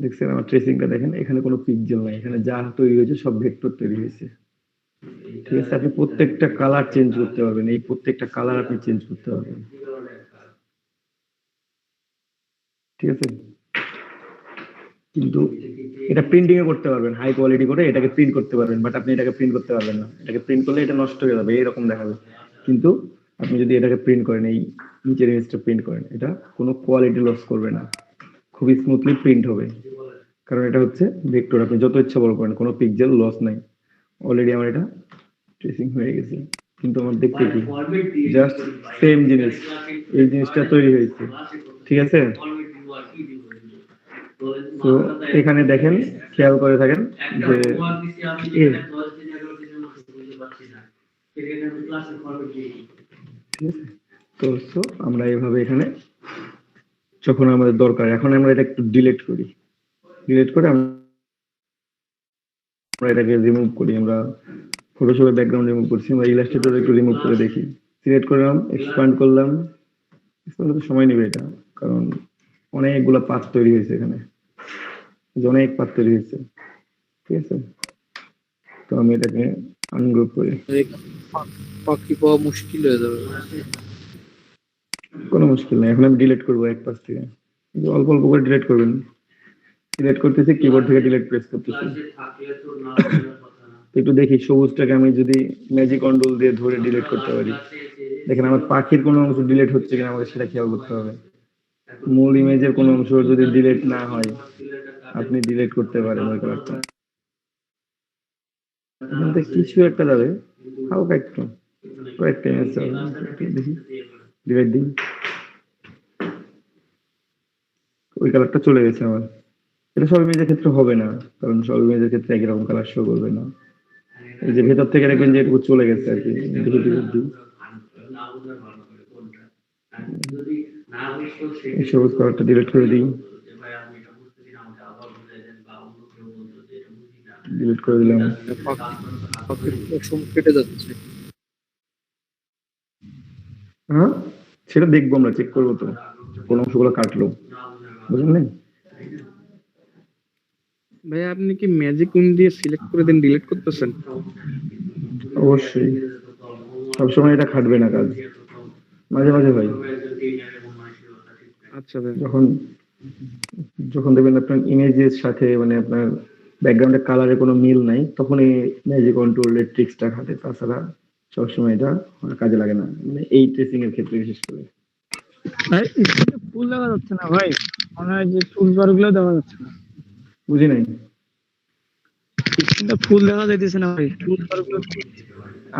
দেখছেন আমার ট্রেসিংটা দেখেন, এখানে কোনো পিকজেল নাই, এখানে যা তৈরি হয়েছে সব ভেক্টর তৈরি হয়েছে, ঠিক আছে। আপনি প্রত্যেকটা কালার চেঞ্জ করতে পারবেন, এই প্রত্যেকটা কালার আপনি চেঞ্জ করতে পারবেন, ঠিক আছে। কিন্তু এটা প্রিন্টিং এ করতে পারবেন, হাই কোয়ালিটি করে এটাকে প্রিন্ট করতে পারবেন, বাট আপনি এটাকে প্রিন্ট করতে পারবেন না, এটাকে প্রিন্ট করলে এটা নষ্ট হয়ে যাবে, এরকম দেখাবে। কিন্তু আপনি যদি এটাকে প্রিন্ট করেন, এই নিচের ইমেজটা প্রিন্ট করেন, এটা কোনো কোয়ালিটি লস করবে না, খুবই স্মুথলি প্রিন্ট হবে, কারণ এটা হচ্ছে ভেক্টর, আপনি যত ইচ্ছা বড় করেন কোনো পিক্সেল লস নাই। অলরেডি আমার এটা ট্রেসিং হয়ে গেছে, কিন্তু আমার দেখতে কি জাস্ট সেম জিনিস, এই জিনিসটা তৈরি হয়েছে, ঠিক আছে। তো এখানে দেখেন, খেয়াল করে থাকেন যে এ, ঠিক আছে। তো so আমরা এইভাবে এখানে যখন আমাদের দরকার, এখন আমরা এটা একটু ডিলিট করি, ডিলিট করে আমরা এটাকে রিমুভ করি, আমরা ফটোশপের ব্যাকগ্রাউন্ড রিমুভ করছি, আমরা ইলাস্ট্রেটর একটু রিমুভ করে দেখি, সিলেক্ট করলাম, এক্সপ্যান্ড করলাম, এক্সপ্যান্ড করতে সময় নেবে এটা, কারণ অনেকগুলা পাথ তৈরি হয়েছে এখানে, অনেক পাথ তৈরি হয়েছে, ঠিক আছে। তো আমি এটাকে আনগ্রুপ করি, পাখি পাওয়া মুশকিল হয়ে যাবে। কোনো মুশকিল নেই, এখন আমি ডিলিট করবো এক পাশ থেকে, কিন্তু অল্প অল্প করে ডিলিট করবেন। ডিলিট করতেছি, কিবোর্ড থেকে ডিলিট প্রেস করতেছি, একটু দেখি সবুজটাকে আমি যদি ম্যাজিক কন্ট্রোল দিয়ে ধরে ডিলিট করতে পারি, দেখেন আমার পাখির কোনো অংশ ডিলিট হচ্ছে কিনা আমাকে সেটা খেয়াল করতে হবে। মূল ইমেজের কোনো অংশ যদি ডিলিট না হয় আপনি ডিলিট করতে পারেন ওই কালারটা, এখান থেকে কিছু একটা যাবে, হালকা একটু কয়েকটা ইমেজ যাবে, দেখি ডিলিট দিন, ওই কালারটা চলে গেছে আমার। এটা সব ইমেজের ক্ষেত্রে হবে না, কারণ সব ইমেজের ক্ষেত্রে একই রকম কালার শো করবে না, এই যে ভেতর থেকে দেখবেন যে এটুকু চলে গেছে আর কি, দেখি ডিলিট দিই, এই সবুজ কালারটা ডিলিট করে দিই, ডিলিট করে দিলাম। পাখির পশম কেটে যাচ্ছে। হ্যাঁ, সেটা দেখবো, আমরা চেক করবো তো কোন অংশগুলো কাটলো, বুঝলেন। ভাইয়া আপনি কি ম্যাজিক উইন দিয়ে সিলেক্ট করে দেন ডিলিট করতেছেন? অবশ্যই, সবসময় এটা খাটবে না কাজ, মাঝে মাঝে ভাই। আচ্ছা ভাই, যখন যখন দেখবেন আপনার ইমেজের সাথে মানে আপনার ব্যাকগ্রাউন্ডের কালারে কোনো মিল নাই, তখন এই ম্যাজিক কন্ট্রোলের ট্রিক্সটা খাটে, তাছাড়া সবসময় এটা কাজে লাগে না, মানে এই ট্রেসিং এর ক্ষেত্রে বিশেষ করে। ভাই স্ক্রিনে ফুল দেখা যাচ্ছে না ভাই, মনে হয় যে টুল বার গুলো দেখা যাচ্ছে না, বুঝি নাই, স্ক্রিনটা ফুল দেখা যাইতেছে না ভাই, টুল বার গুলো।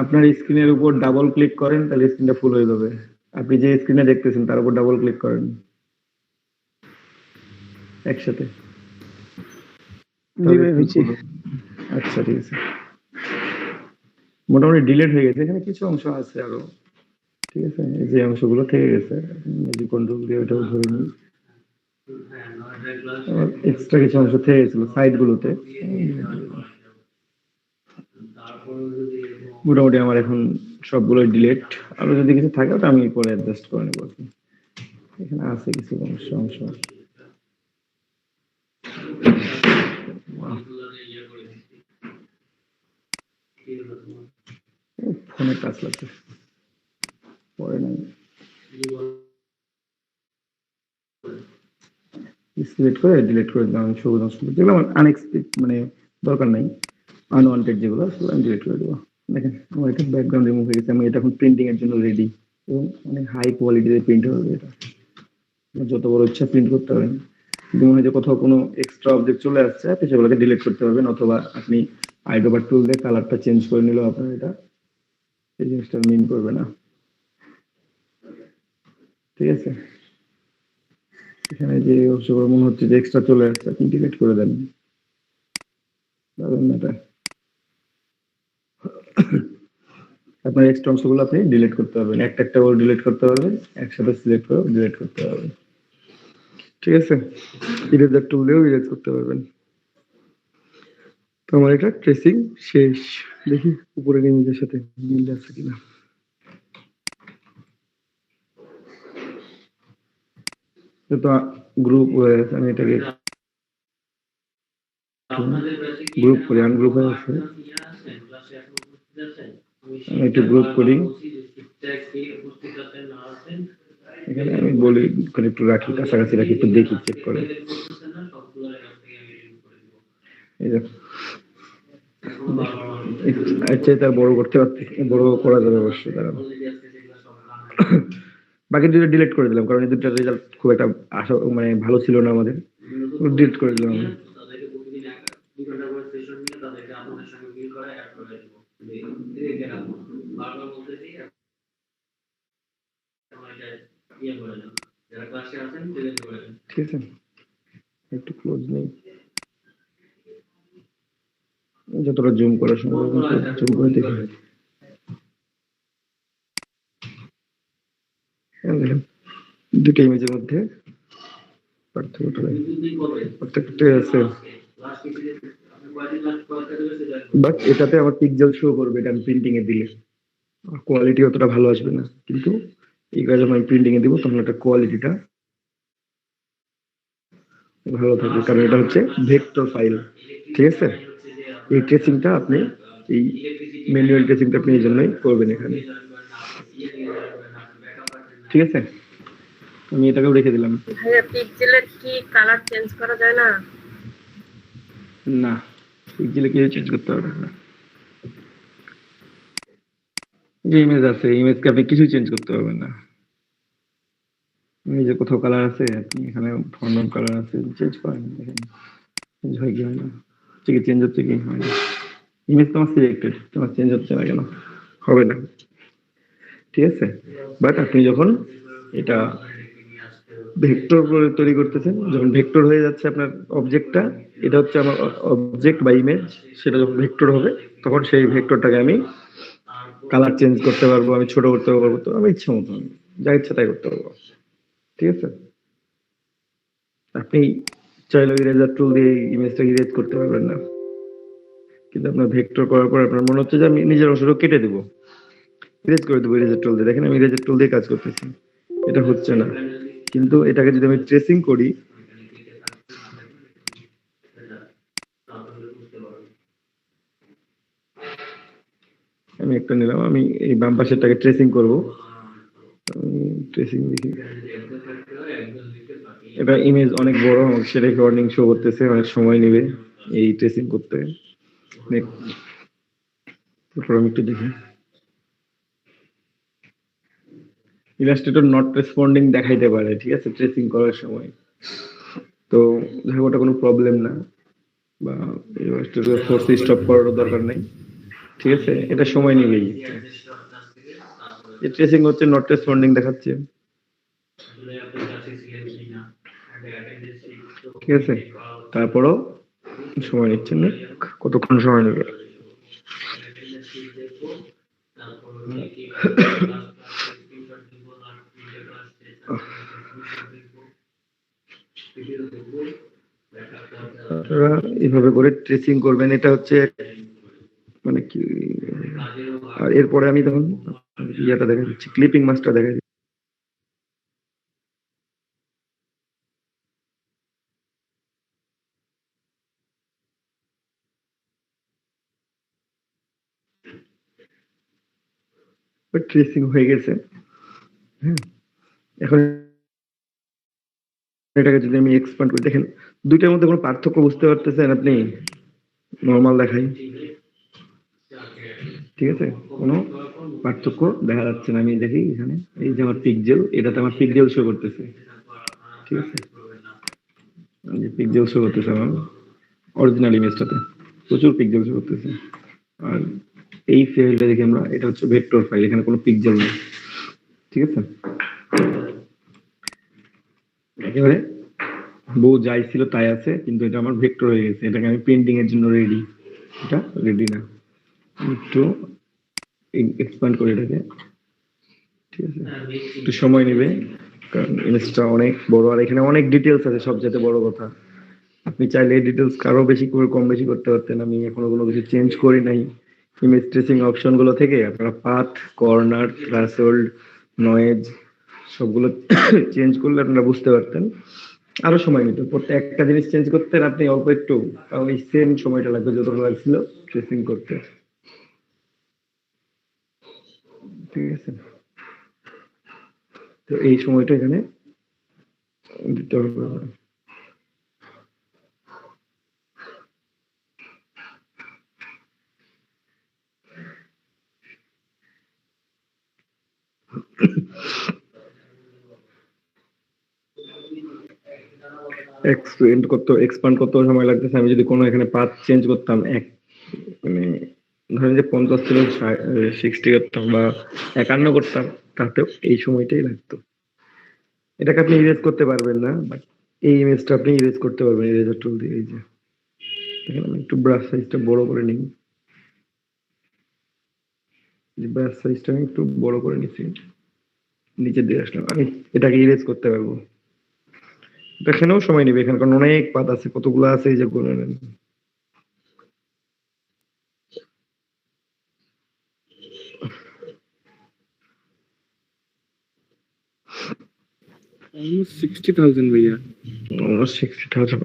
আপনার স্ক্রিনের উপর ডাবল ক্লিক করেন তাহলে স্ক্রিনটা ফুল হয়ে যাবে। আপনি যে স্ক্রিনে দেখতেছেন তার উপর ডাবল ক্লিক করেন একসাথে। জি ভাই হয়েছে। আচ্ছা ঠিক আছে, মোটামুটি ডিলিট হয়ে গেছে, এখানে কিছু অংশ আছে আরো, ঠিক আছে, এই যে অংশগুলো থেকে গেছে, এই কন্ট্রোল দিয়ে ওটাও ধরে নিই। এক্সট্রা কিছু অংশ থেকে গেছিল সাইড গুলোতে, মোটামুটি আমার এখন সবগুলো ডিলিট। আরো যদি কিছু থাকে ওটা আমি পরে অ্যাডজাস্ট করে নেবো আর কি। এখানে আছে কিছু অংশ অংশ ফোনে কাজ লাগছে পরে নাই, সিলেক্ট করে ডিলিট করে দিলাম আমি সবুজ অংশগুলো, যেগুলো আমার আনএক্সপেক্টেড মানে দরকার নাই, আনওয়ান্টেড যেগুলো সেগুলো আমি ডিলিট করে দেবো। দেখেন আমার এটা ব্যাকগ্রাউন্ড রিমুভ হয়ে গেছে, আমি এটা এখন প্রিন্টিং এর জন্য রেডি এবং অনেক হাই কোয়ালিটিতে প্রিন্ট হবে এটা, যত বড় ইচ্ছা প্রিন্ট করতে পারেন। কিন্তু মনে হয় যে কোথাও কোনো এক্সট্রা অবজেক্ট চলে আসছে আপনি সেগুলোকে ডিলিট করতে পারবেন, অথবা আপনি আইডোবার টুল দিয়ে কালারটা চেঞ্জ করে নিলেও আপনার এটা এই জিনিসটা মিন করবে না, ঠিক আছে। এখানে যে অংশগুলো মনে হচ্ছে যে এক্সট্রা চলে আসছে আপনি ডিলিট করে দেন, পারবেন না এটা। আপনার এক্সট্রা অংশগুলো আপনি ডিলিট করতে পারবেন, একটা একটা করে ডিলিট করতে পারবেন, একসাথে সিলেক্ট করে ডিলিট করতে পারবেন, ঠিক আছে। ইরেজার টুল দিয়েও ইরেজ করতে পারবেন। তো আমার এটা ট্রেসিং শেষ, দেখি উপরের ইমেজের সাথে মিল আছে কিনা। তো গ্রুপ আমি এটাকে গ্রুপ করি, আনগ্রুপ হয়ে আছে, আমি একটু গ্রুপ করি, এখানে আমি বলি এখানে একটু রাখি, কাছাকাছি রাখি, একটু দেখি চেক করে। এই দেখো আচ্ছা, এটা বড় করতে পারছি, বড় করা যাবে অবশ্যই, দাঁড়ানো। বাকি দুটো ডিলিট করে দিলাম কারণ এই দুটো রেজাল্ট খুব একটা আশা মানে ভালো ছিল না আমাদের, ডিলিট করে দিলাম আমি। ঠিক আছে, একটু ক্লোজ নেই, যতটা জুম করা সম্ভব জুম করে দেখি। দুটো ইমেজের মধ্যে পার্থক্য আছে, বাট এটাতে আমার পিক্সেল শো করবে, এটা আমি প্রিন্টিং এ দিলে কোয়ালিটি অতটা ভালো আসবে না, কিন্তু এইগুলো যখন আমি প্রিন্টিং এ দিব তখন একটা কোয়ালিটিটা ভালো থাকবে, কারণ এটা হচ্ছে ভেক্টর ফাইল, ঠিক আছে। এই ট্রেসিংটা আপনি এই ম্যানুয়াল ট্রেসিংটা আপনি এই জন্যই করবেন এখানে, ঠিক আছে। আমি এটাকেও রেখে দিলাম। ভাইয়া পিক্সেলের কি কালার চেঞ্জ করা যায় না? না, পিক্সেলে কিছু চেঞ্জ করতে পারবেন না, যে ইমেজ আছে ইমেজকে আপনি কিছু চেঞ্জ করতে পারবেন না। এই যে কোথাও কালার আছে, আপনি এখানে ফন্ট কালার আছে, চেঞ্জ করেন, দেখেন চেঞ্জ হয় কি হয় না, ঠিক আছে, চেঞ্জ হচ্ছে কি হয় না। ইমেজ তো আমার সিলেক্টেড, তোমার চেঞ্জ হচ্ছে না কেন, হবে না, ঠিক আছে। বাট আপনি যখন এটা ভেক্টর করে তৈরি করতেছেন, যখন ভেক্টর হয়ে যাচ্ছে আপনার অবজেক্টটা, এটা হচ্ছে আমার অবজেক্ট বা ইমেজ, সেটা যখন ভেক্টর হবে তখন সেই ভেক্টরটাকে আমি কালার চেঞ্জ করতে পারবো, আমি ছোট করতে পারবো, তো আমি ইচ্ছা মতো যা ইচ্ছা তাই করতে পারবো, ঠিক আছে। আপনি চাইলে ইরেজার টুল দিয়ে ইমেজটা ইরেজ করতে পারবেন না, কিন্তু আপনার ভেক্টর করার পর আপনার মনে হচ্ছে যে আমি নিজের অংশটা কেটে দেবো, ইরেজ করে দেবো ইরেজার টুল দিয়ে। দেখেন আমি ইরেজার টুল দিয়ে কাজ করতেছি, এটা হচ্ছে না, কিন্তু এটাকে যদি আমি ট্রেসিং করি, আমি একটা নিলাম, আমি এই বাম পাশেরটাকে ট্রেসিং করবো, ট্রেসিং দেখি, এটা ইমেজ অনেক বড়, সেটা ওয়ার্নিং শো করতেছে, অনেক সময় নেবে এই ট্রেসিং করতে। তারপর আমি একটু দেখি, ইলাস্ট্রেটর নট রেসপন্ডিং দেখাইতে পারে, ঠিক আছে, ট্রেসিং করার সময়, তো দেখো ওটা কোনো প্রবলেম না, বা ইলাস্ট্রেটর ফোর্স স্টপ করার দরকার নেই, ঠিক আছে, এটা সময় নেবেই। যে ট্রেসিং হচ্ছে, নট রেসপন্ডিং দেখাচ্ছে। ঠিক আছে, তারপরও সময় নিচ্ছে না। কতক্ষণ সময় নেবে? আপনারা এইভাবে করে ট্রেসিং করবেন, এটা হচ্ছে মানে কি। আর এরপরে আমি তখন ইয়েটা দেখা দিচ্ছি, ক্লিপিং মাস্টার দেখা দিচ্ছি। ট্রেসিং হয়ে গেছে। হ্যাঁ, এখন এটাকে যদি আমি এক্সপ্যান্ড করি, দেখেন দুইটার মধ্যে কোনো পার্থক্য বুঝতে পারতেছেন আপনি? নর্মাল দেখাই, ঠিক আছে, কোনো পার্থক্য দেখা যাচ্ছে না। আমি দেখি এখানে, এই যে আমার পিকজেল, এটাতে আমার পিকজেল শো করতেছে, ঠিক আছে, এই যে পিকজেল শো করতেছে আমার অরিজিনাল ইমেজটাতে, প্রচুর পিকজেল শো করতেছে। আর এই ফাইলটা দেখি আমরা, এটা হচ্ছে ভেক্টর ফাইল, এখানে কোনো পিকজেল নেই, ঠিক আছে। একেবারে বউ যাই ছিল তাই আছে, কিন্তু এটা আমার ভেক্টর হয়ে গেছে, এটাকে আমি প্রিন্টিং এর জন্য রেডি। এটা রেডি না, একটু এক্সপ্যান্ড করে এটাকে, ঠিক আছে, একটু সময় নেবে কারণ ইমেজটা অনেক বড়, আর এখানে অনেক ডিটেলস আছে। সবচেয়ে বড় কথা, আপনি চাইলে এই ডিটেলস আরো বেশি করে কম বেশি করতে পারতেন, আমি এখনো কোনো কিছু চেঞ্জ করি নাই। ইমেজ ট্রেসিং অপশন গুলো থেকে আপনারা পাথ, কর্নার, থ্রেশহোল্ড, নয়েজ সবগুলো চেঞ্জ করলে আপনারা বুঝতে পারতেন। আরো সময় নিত, প্রত্যেকটা জিনিস চেঞ্জ করতে আপনি অল্প একটু, ওই সেম সময়টা লাগবে যতটা লাগছিল ট্রেসিং করতে, ঠিক আছে। তো এই সময়টা এখানে দিতে হবে। এক্সপ্যান্ড করতে সময় লাগতেছে। আমি যদি কোনো এখানে পাথ চেঞ্জ করতাম, এক মানে ধরেন যে 50 ছিল 60 করতাম বা 51 করতাম, তাতেও এই সময়টাই লাগতো। এটাকে আপনি ইরেজ করতে পারবেন না, বাট এই ইমেজটা আপনি ইরেজ করতে পারবেন ইরেজার টুল দিয়ে। এই যে দেখেন, আমি একটু ব্রাশ সাইজটা বড় করে নিই, ব্রাশ সাইজটা আমি একটু বড় করে নিচ্ছি, নিচে দিয়ে আসলাম, আমি এটাকে ইরেজ করতে পারবো। এখানেও সময় নেবে, এখানে কারণ অনেক পাত আছে, কতগুলো আছে এই যে গুনে নেন। অলমোস্ট 60,000 ভাইয়া। অলমোস্ট 60,000।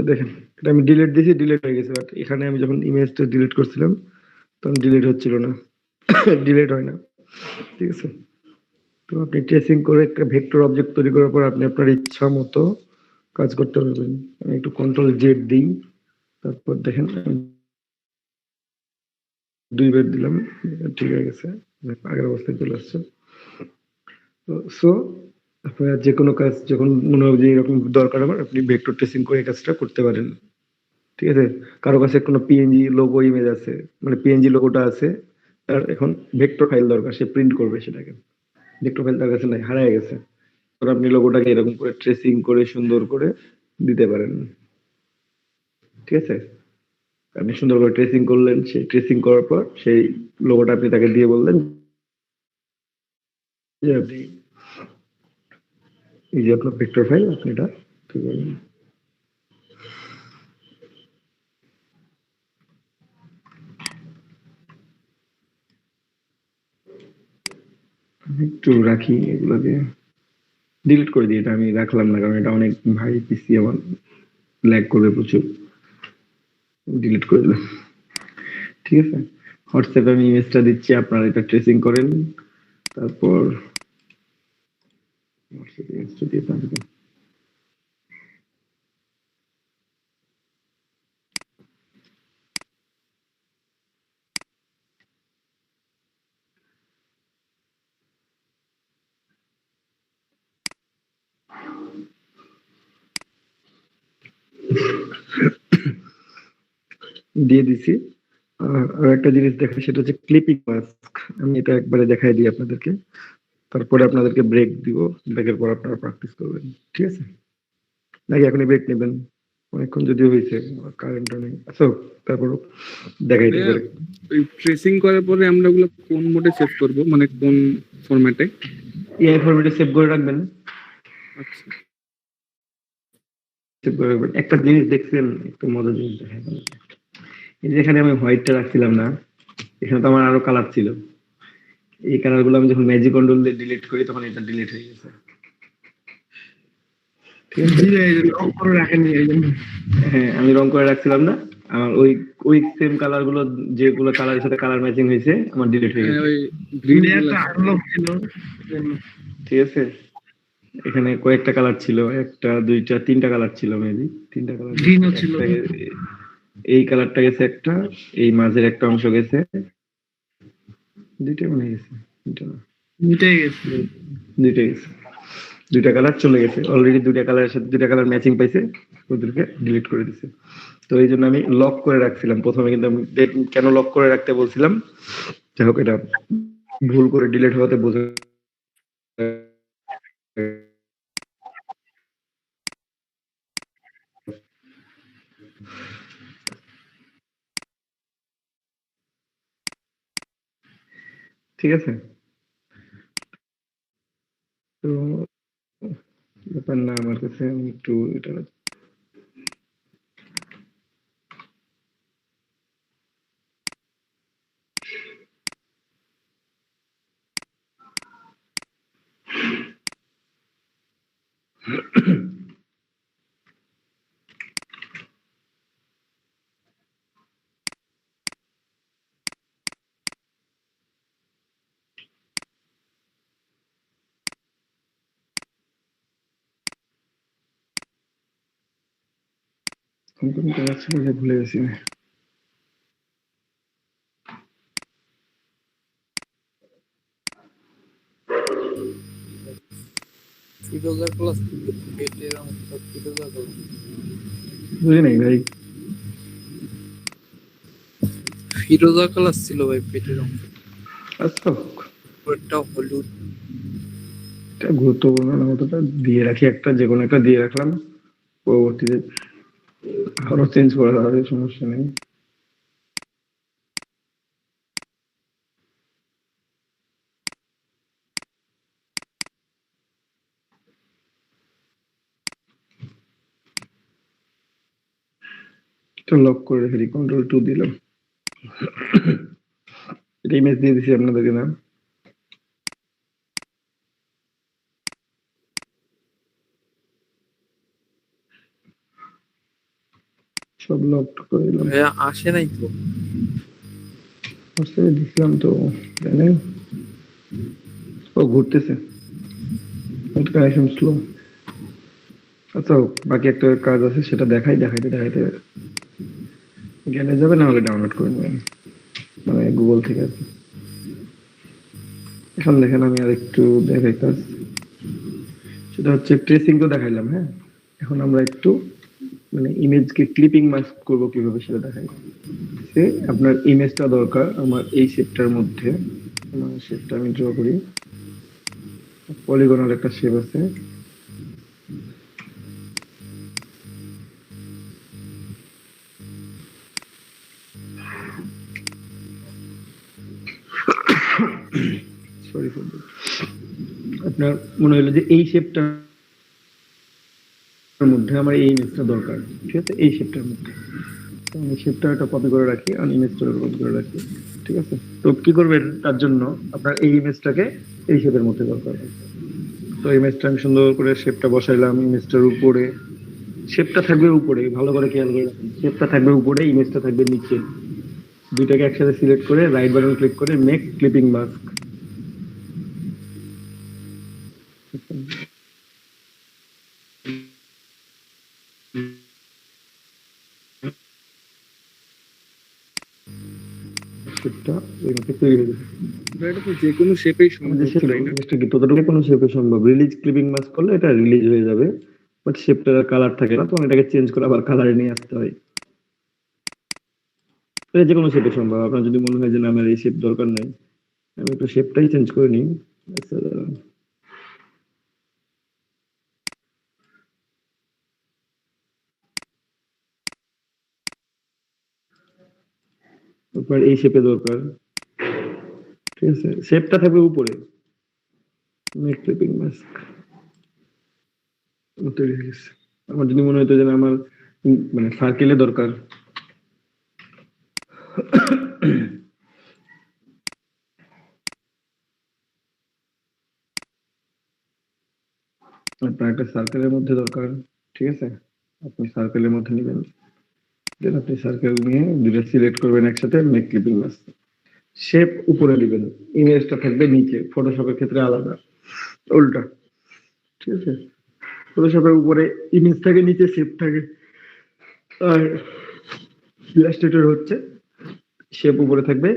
দেখেন, এটা আমি ডিলিট দিয়েছি, ডিলিট হয়ে গেছে, বাট এখানে আমি যখন ইমেজটা ডিলিট করছিলাম তখন ডিলিট হচ্ছিল না, ডিলিট হয় না, ঠিক আছে। তো আপনি ট্রেসিং করে একটা ভেক্টর অবজেক্ট তৈরি করার পর আপনি আপনার ইচ্ছা মতো কাজ করতে পারবেন। আমি একটু কন্ট্রোল জেড দিই, তারপর দেখেন আমি 2 বার দিলাম, ঠিক হয়ে গেছে, আগের অবস্থায় চলে আসছে। সো আপনারা যে কোনো কাজ যখন মনে হবে যে এরকম দরকার আমার, আপনি ভেক্টর ট্রেসিং করে এই কাজটা করতে পারেন, ঠিক আছে। কারো কাছে কোনো পিএনজি লোগো ইমেজ আছে, মানে পিএনজি লোগোটা আছে, তার এখন ভেক্টর ফাইল দরকার, সে প্রিন্ট করবে সেটাকে, ভেক্টর ফাইল তার কাছে নাই, হারিয়ে গেছে। তো আপনি লোগোটাকে এরকম করে ট্রেসিং করে সুন্দর করে দিতে পারেন, ঠিক আছে। আপনি সুন্দর করে ট্রেসিং করলেন, সেই ট্রেসিং করার পর সেই লোগোটা আপনি তাকে দিয়ে বললেন যে আপনি এই যে আপনার ভেক্টর ফাইল, আপনি এটা ঠিক করলেন। একটু রাখি এগুলো দিয়ে। ডিলিট করে দিই, এটা আমি রাখলাম না কারণ এটা অনেক ভারী পিসি, আমার ল্যাগ করবে প্রচুর। ডিলিট করে দিলাম। ঠিক আছে, হোয়াটসঅ্যাপে আমি ইমেজটা দিচ্ছি, আপনারা এটা ট্রেসিং করেন। তারপর হোয়াটসঅ্যাপে ইমেজটা দিয়ে পাঠাবেন। দিয়ে দিছি। আর একটা জিনিস দেখা, সেটা হচ্ছে ক্লিপিং মাস্ক। আমি এটা একবারে দেখাই দিই আপনাদেরকে, তারপরে আপনাদেরকে ব্রেক দিব, ব্রেকের পর আপনারা প্র্যাকটিস করবেন। ঠিক আছে, নাকি এখনই ব্রেক নেবেন? অনেকক্ষণ যদিও হয়েছে, কারেন্টও নেই। আচ্ছা, তারপরও দেখাই দিই ব্রেক। ট্রেসিং করার পরে আমরা ওগুলো কোন মোডে সেভ করব, মানে কোন ফরম্যাটে? এআই ফরম্যাটে সেভ করে রাখবেন। আচ্ছা, সেভ করে রাখবেন। একটা জিনিস দেখছেন, একটু মজার জিনিস দেখাই আপনাদেরকে। এই যে এখানে আমি হোয়াইটটা রাখছিলাম না, এখানে তো আমার আরো কালার ছিল। এই কালার গুলো আমি যখন ম্যাজিক কন্ট্রোল দিয়ে ডিলিট করি তখন এটা ডিলিট হয়ে গেছে। ঠিক আছে, রং করে রাখেনি এই জন্য। হ্যাঁ আমি রং করে রাখছিলাম না, আমার ওই ওই সেম কালার গুলো, যেগুলো কালারের সাথে কালার ম্যাচিং হয়েছে, আমার ডিলিট হয়ে গেছে। ওই গ্রিন লেয়ারটা আনলক ছিল। ঠিক আছে, এখানে কয়েকটা কালার ছিল, একটা দুইটা তিনটা কালার ছিল, মেবি তিনটা কালার। গ্রিনও ছিল। এই কালারটা গেছে একটা, এই মাঝের একটা অংশ গেছে, দুইটা মনে হয় গেছে, দুইটা না, মিটাই গেছে। দুইটা গেছে, দুইটা কালার চলে গেছে অলরেডি। দুইটা কালারের সাথে দুইটা কালার ম্যাচিং পাইছে, ওদেরকে ডিলিট করে দিছে। তো এই জন্য আমি লক করে রাখছিলাম প্রথমে, কিন্তু আমি কেন লক করে রাখতে বলছিলাম, যাই হোক এটা ভুল করে ডিলিট হওয়াতে বোঝা। ঠিক আছে, তো ব্যাপার না আমার কাছে, আমি একটু এটা কোন কালার ছিল যে ভুলে গেছি। ফিরোজা ক্লাস পেটের অংশ ফিরোজা ক্লাস বুঝি নাই ভাই, ফিরোজা ক্লাস ছিল ভাই পেটের অংশ। আচ্ছা ওটা হলুদ। এটা গুরুত্বপূর্ণ না, অতটা দিয়ে রাখি, একটা যে কোনো একটা দিয়ে রাখলাম, পরবর্তীতে আরো চেঞ্জ করা যাবে, সমস্যা নেই। এটা লক করে রেখে কন্ট্রোল 2 দিলাম। এটা ইমেজ দিয়ে দিছি আপনাদেরকে না, সব লক করে দিলাম। ভাইয়া আসে নাই তো। হোয়াটসঅ্যাপে দিছিলাম তো, জানেন ও ঘুরতেছে, কানেকশন স্লো। আচ্ছা বাকি একটা কাজ আছে, সেটা দেখাইতে জ্ঞানে যাবে, না হলে ডাউনলোড করে নেবেন, মানে গুগল থেকে আর কি। এখন দেখেন আমি আর একটু দেখাই কাজ, সেটা হচ্ছে ট্রেসিং তো দেখাইলাম। হ্যাঁ, এখন আমরা একটু মানে ইমেজকে ক্লিপিং মাস্ক করবো কিভাবে সেটা দেখাই। সে আপনার ইমেজটা দরকার আমার এই শেপটার মধ্যে, আমার শেপটা আমি ড্র করি, পলিগনাল একটা শেপ আছে। সরি ফর আপনার মনে হলো যে এই শেপটার মধ্যে আমার এই ইমেজটা দরকার, ঠিক আছে, এই শেপটার মধ্যে। তো আমি শেপটা একটা কপি করে রাখি আর ইমেজটা কপি করে রাখি। ঠিক আছে, তো কি করবেন তার জন্য, আপনার এই ইমেজটাকে এই শেপের মধ্যে দরকার। তো ইমেজটা আমি সুন্দর করে শেপটা বসাইলাম ইমেজটার উপরে। শেপটা থাকবে উপরে, ভালো করে খেয়াল করে রাখুন। শেপটা থাকবে উপরে, ইমেজটা থাকবে নিচে। দুইটাকে একসাথে সিলেক্ট করে রাইট বাটন ক্লিক করে মেক ক্লিপিং মাস্ক। শেপটা এই মতো তৈরি হয়ে গেছে। এটা তো যে কোনো শেপেই আমাদের সম্ভব, তাই না? জিনিসটা কি ততটুকু কোনো শেপে সম্ভব। রিলিজ ক্লিপিং মাস্ক করলে এটা রিলিজ হয়ে যাবে, বাট শেপটার কালার থাকে না, তো এটাকে চেঞ্জ করে আবার কালারে নিয়ে আসতে হয়। এটা যে কোনো শেপে সম্ভব। আপনার যদি মনে হয় যে না আমার এই শেপ দরকার নেই, আমি একটু শেপটাই চেঞ্জ করে নিই। আচ্ছা, আপনার এই শেপে দরকার, ঠিক আছে? শেপটা থাকবে উপরে, মেক ক্লিপিং মাস্ক তৈরি হয়ে গেছে। আমার যদি মনে হতো যে না আমার মানে সার্কেলে দরকার, আপনার একটা সার্কেলের মধ্যে দরকার, ঠিক আছে? আপনি সার্কেলের মধ্যে নেবেন, দেন আপনি সার্কেল নিয়ে দুটো সিলেক্ট করবেন একসাথে, মেক ক্লিপিং মাস্ক। শেপ উপরে দিবেন, ইমেজটা থাকবে নিচে। ফটোশপের ক্ষেত্রে আলাদা, উল্টা, ঠিক আছে? ফটোশপের উপরে ইমেজ থাকে, নিচে শেপ থাকে। আর ইলাস্ট্রেটর হচ্ছে শেপ উপরে থাকবে,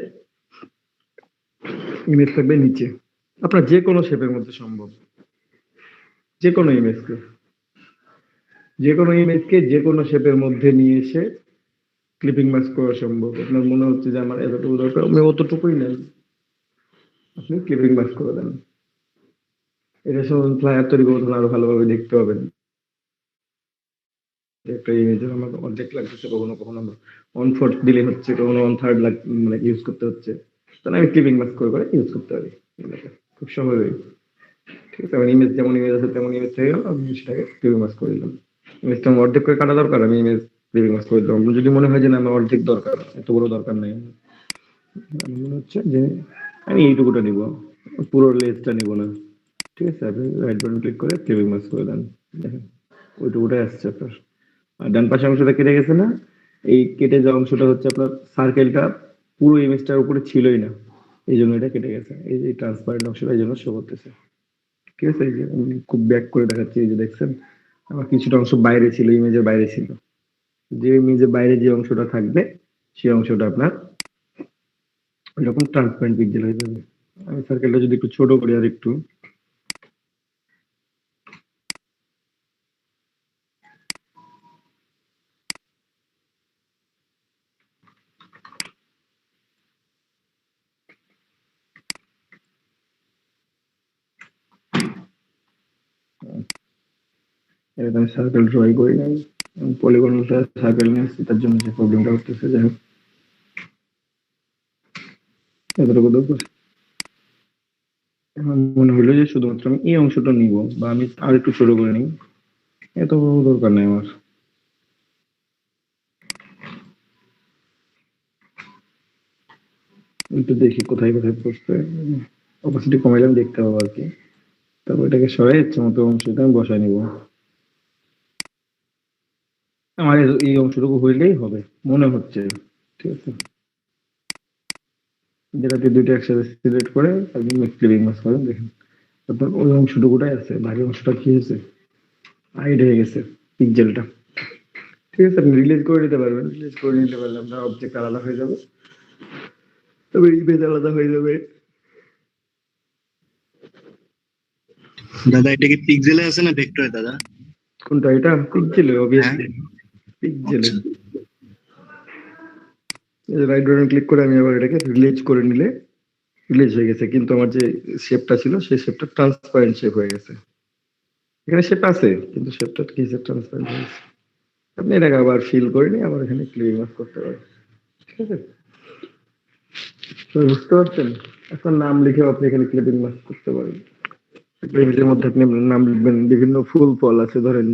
ইমেজ থাকবে নিচে। আপনার যে কোনো শেপের মধ্যে সম্ভব, যে কোনো ইমেজকে, যে কোনো ইমেজকে যে কোনো শেপের মধ্যে নিয়ে এসে ক্লিপিং মাস্ক করা সম্ভব। আপনার মনে হচ্ছে যে আমার এতটুকু দরকার, আমি অতটুকুই নেই, আপনি ক্লিপিং মাস্ক করে দেন। এটা সময় ফ্লায়ার তৈরি করতে হলে আরো ভালোভাবে দেখতে পাবেন। একটা ইমেজের আমার অর্ধেক লাগতেছে, কখনো কখনো আমরা অন ফোর্থ দিলে হচ্ছে, কখনো অন থার্ড মানে ইউজ করতে হচ্ছে, তাহলে আমি ক্লিপিং মাস্ক করে ইউজ করতে পারি। খুব সহজেই, ঠিক আছে? আমার ইমেজ যেমন ইমেজ আছে তেমন ইমেজ থেকে গেল, আমি সেটাকে ক্লিপিং মাস্ক করে দিলাম। ইমেজটা আমার অর্ধেক করে কাটা দরকার, আমি ইমেজ ক্লিপিং মাস্ক করে দিলাম। যদি মনে হয় যে না আমার অর্ধেক দরকার, এত বড় দরকার নেই, আমার মনে হচ্ছে যে আমি এইটুকুটা নিব, পুরো লেজটা নিব না, ঠিক আছে? আপনি রাইট বাটন ক্লিক করে ক্লিপিং মাস্ক করে দেন, দেখেন ওইটুকুটাই আসছে আপনার। আর ডান পাশের অংশটা কেটে গেছে না, এই কেটে যাওয়া অংশটা হচ্ছে আপনার সার্কেলটা পুরো ইমেজটার উপরে ছিলই না, এই জন্য এটা কেটে গেছে। এই যে ট্রান্সপারেন্ট অংশটা এই জন্য শো করতেছে, ঠিক আছে? এই যে আমি খুব ব্যাক করে দেখাচ্ছি, এই যে দেখছেন আমার কিছুটা অংশ বাইরে ছিল, ইমেজের বাইরে ছিল। যে ইমেজের বাইরে যে অংশটা থাকবে সেই অংশটা আপনার এরকম ট্রান্সপারেন্ট পিক্সেল হয়ে যাবে। আমি সার্কেলটা যদি একটু ছোট করি আর একটু, এটা আমি সার্কেল ড্রয়িং করি নাই, পলিগনটা সার্কেল নিয়ে আসছি, তার জন্য যে প্রবলেমটা হতেছে। যাই হোক, এতটুকু দরকার। আমার মনে হলো যে শুধুমাত্র আমি এই অংশটা নিব, বা আমি আর একটু ছোট করে নিই, এত দরকার নেই আমার। একটু দেখি কোথায় কোথায় পড়ছে, অপাসিটি কমাইলাম দেখতে পাবো আর কি। তারপর এটাকে সরাই ইচ্ছে মতো অংশটা আমি বসায় নিব। আমার এই অংশটুকু হইলেই হবে মনে হচ্ছে, ঠিক আছে? যেটাতে দুইটা একসাথে সিলেক্ট করে আপনি ক্লিপিং মাস্ক করেন, দেখেন আপনার ওই অংশটুকুটাই আছে, বাকি অংশটা কি হয়েছে, হাইড হয়ে গেছে পিক্সেলটা, ঠিক আছে? আপনি রিলিজ করে নিতে পারবেন, রিলিজ করে নিতে পারলে আপনার অবজেক্ট আলাদা হয়ে যাবে, তবে ইমেজ আলাদা হয়ে যাবে। দাদা এটা কি পিক্সেলে আছে না ভেক্টরে দাদা? কোনটা? এটা পিক্সেলে, অবভিয়াসলি পিক্সেলে। রাইট বাটন ক্লিক করে আমি আবার এটাকে রিলিজ করে নিলে রিলিজ হয়ে গেছে, কিন্তু আমার যে শেপটা ছিল সেই শেপটা ট্রান্সপারেন্ট শেপ হয়ে গেছে। এখানে শেপ আছে কিন্তু শেপটা কি হয়েছে, ট্রান্সপারেন্ট হয়ে গেছে। আপনি এটাকে আবার ফিল করে নিয়ে আবার এখানে ক্লিপিং মাস্ক করতে পারেন, ঠিক আছে? তো বুঝতে পারছেন? আপনার নাম লিখেও আপনি এখানে ক্লিপিং মাস্ক করতে পারেন। একটা ইমেজের মধ্যে আপনি আপনার নাম লিখবেন, বিভিন্ন ফুল ফল আছে ধরেন,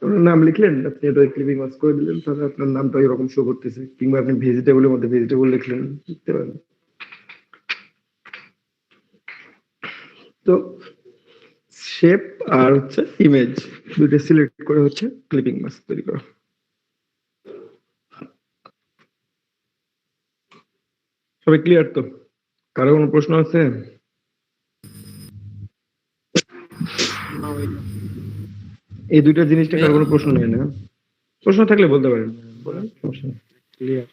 আপনার নাম লিখলেন, আপনি এটা ক্লিপিং মাস্ক করে দিলেন, তাহলে আপনার নামটা এরকম শো করতেছে। কিংবা আপনি ভেজিটেবলের মধ্যে ভেজিটেবল লিখলেন, লিখতে পারেন। তো শেপ আর হচ্ছে ইমেজ দুইটা সিলেক্ট করে হচ্ছে ক্লিপিং মাস্ক তৈরি করা। সবাই ক্লিয়ার তো? কারো কোনো প্রশ্ন আছে? না ভাই না। এই দুইটা জিনিসটা কারো কোনো প্রশ্ন নেই না? প্রশ্ন থাকলে বলতে পারেন, বলেন, সমস্যা নেই। ক্লিয়ার।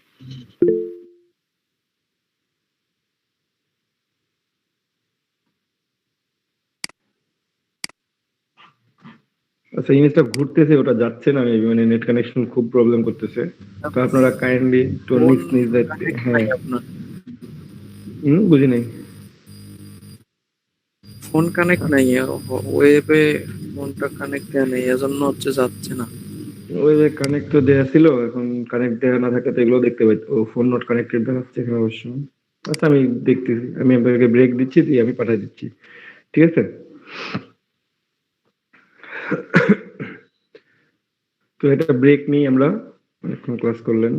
আচ্ছা, ইমেজটা ঘুরতেছে, ওটা যাচ্ছে না, মানে নেট কানেকশন খুব প্রবলেম করতেছে, তো আপনারা কাইন্ডলি একটু নিজ নিজ দায়িত্বে, হ্যাঁ। আপনার বুঝি নাই। ফোন কানেক্ট নাই, ওয়েবে ফোনটা কানেক্ট দেয়া নেই, এজন্য হচ্ছে যাচ্ছে না। ওই যে কানেক্ট তো দেয়া ছিল, এখন কানেক্ট দেয়া না থাকলে তো এগুলো দেখতে পাই, ও ফোন নট কানেক্টেড দেখাচ্ছে এখানে অবশ্য। আচ্ছা, আমি দেখতেছি, আমি আপনাকে ব্রেক দিচ্ছি, দিয়ে আমি পাঠিয়ে দিচ্ছি, ঠিক আছে? তো এটা ব্রেক নিয়ে আমরা অনেকক্ষণ ক্লাস করলেন।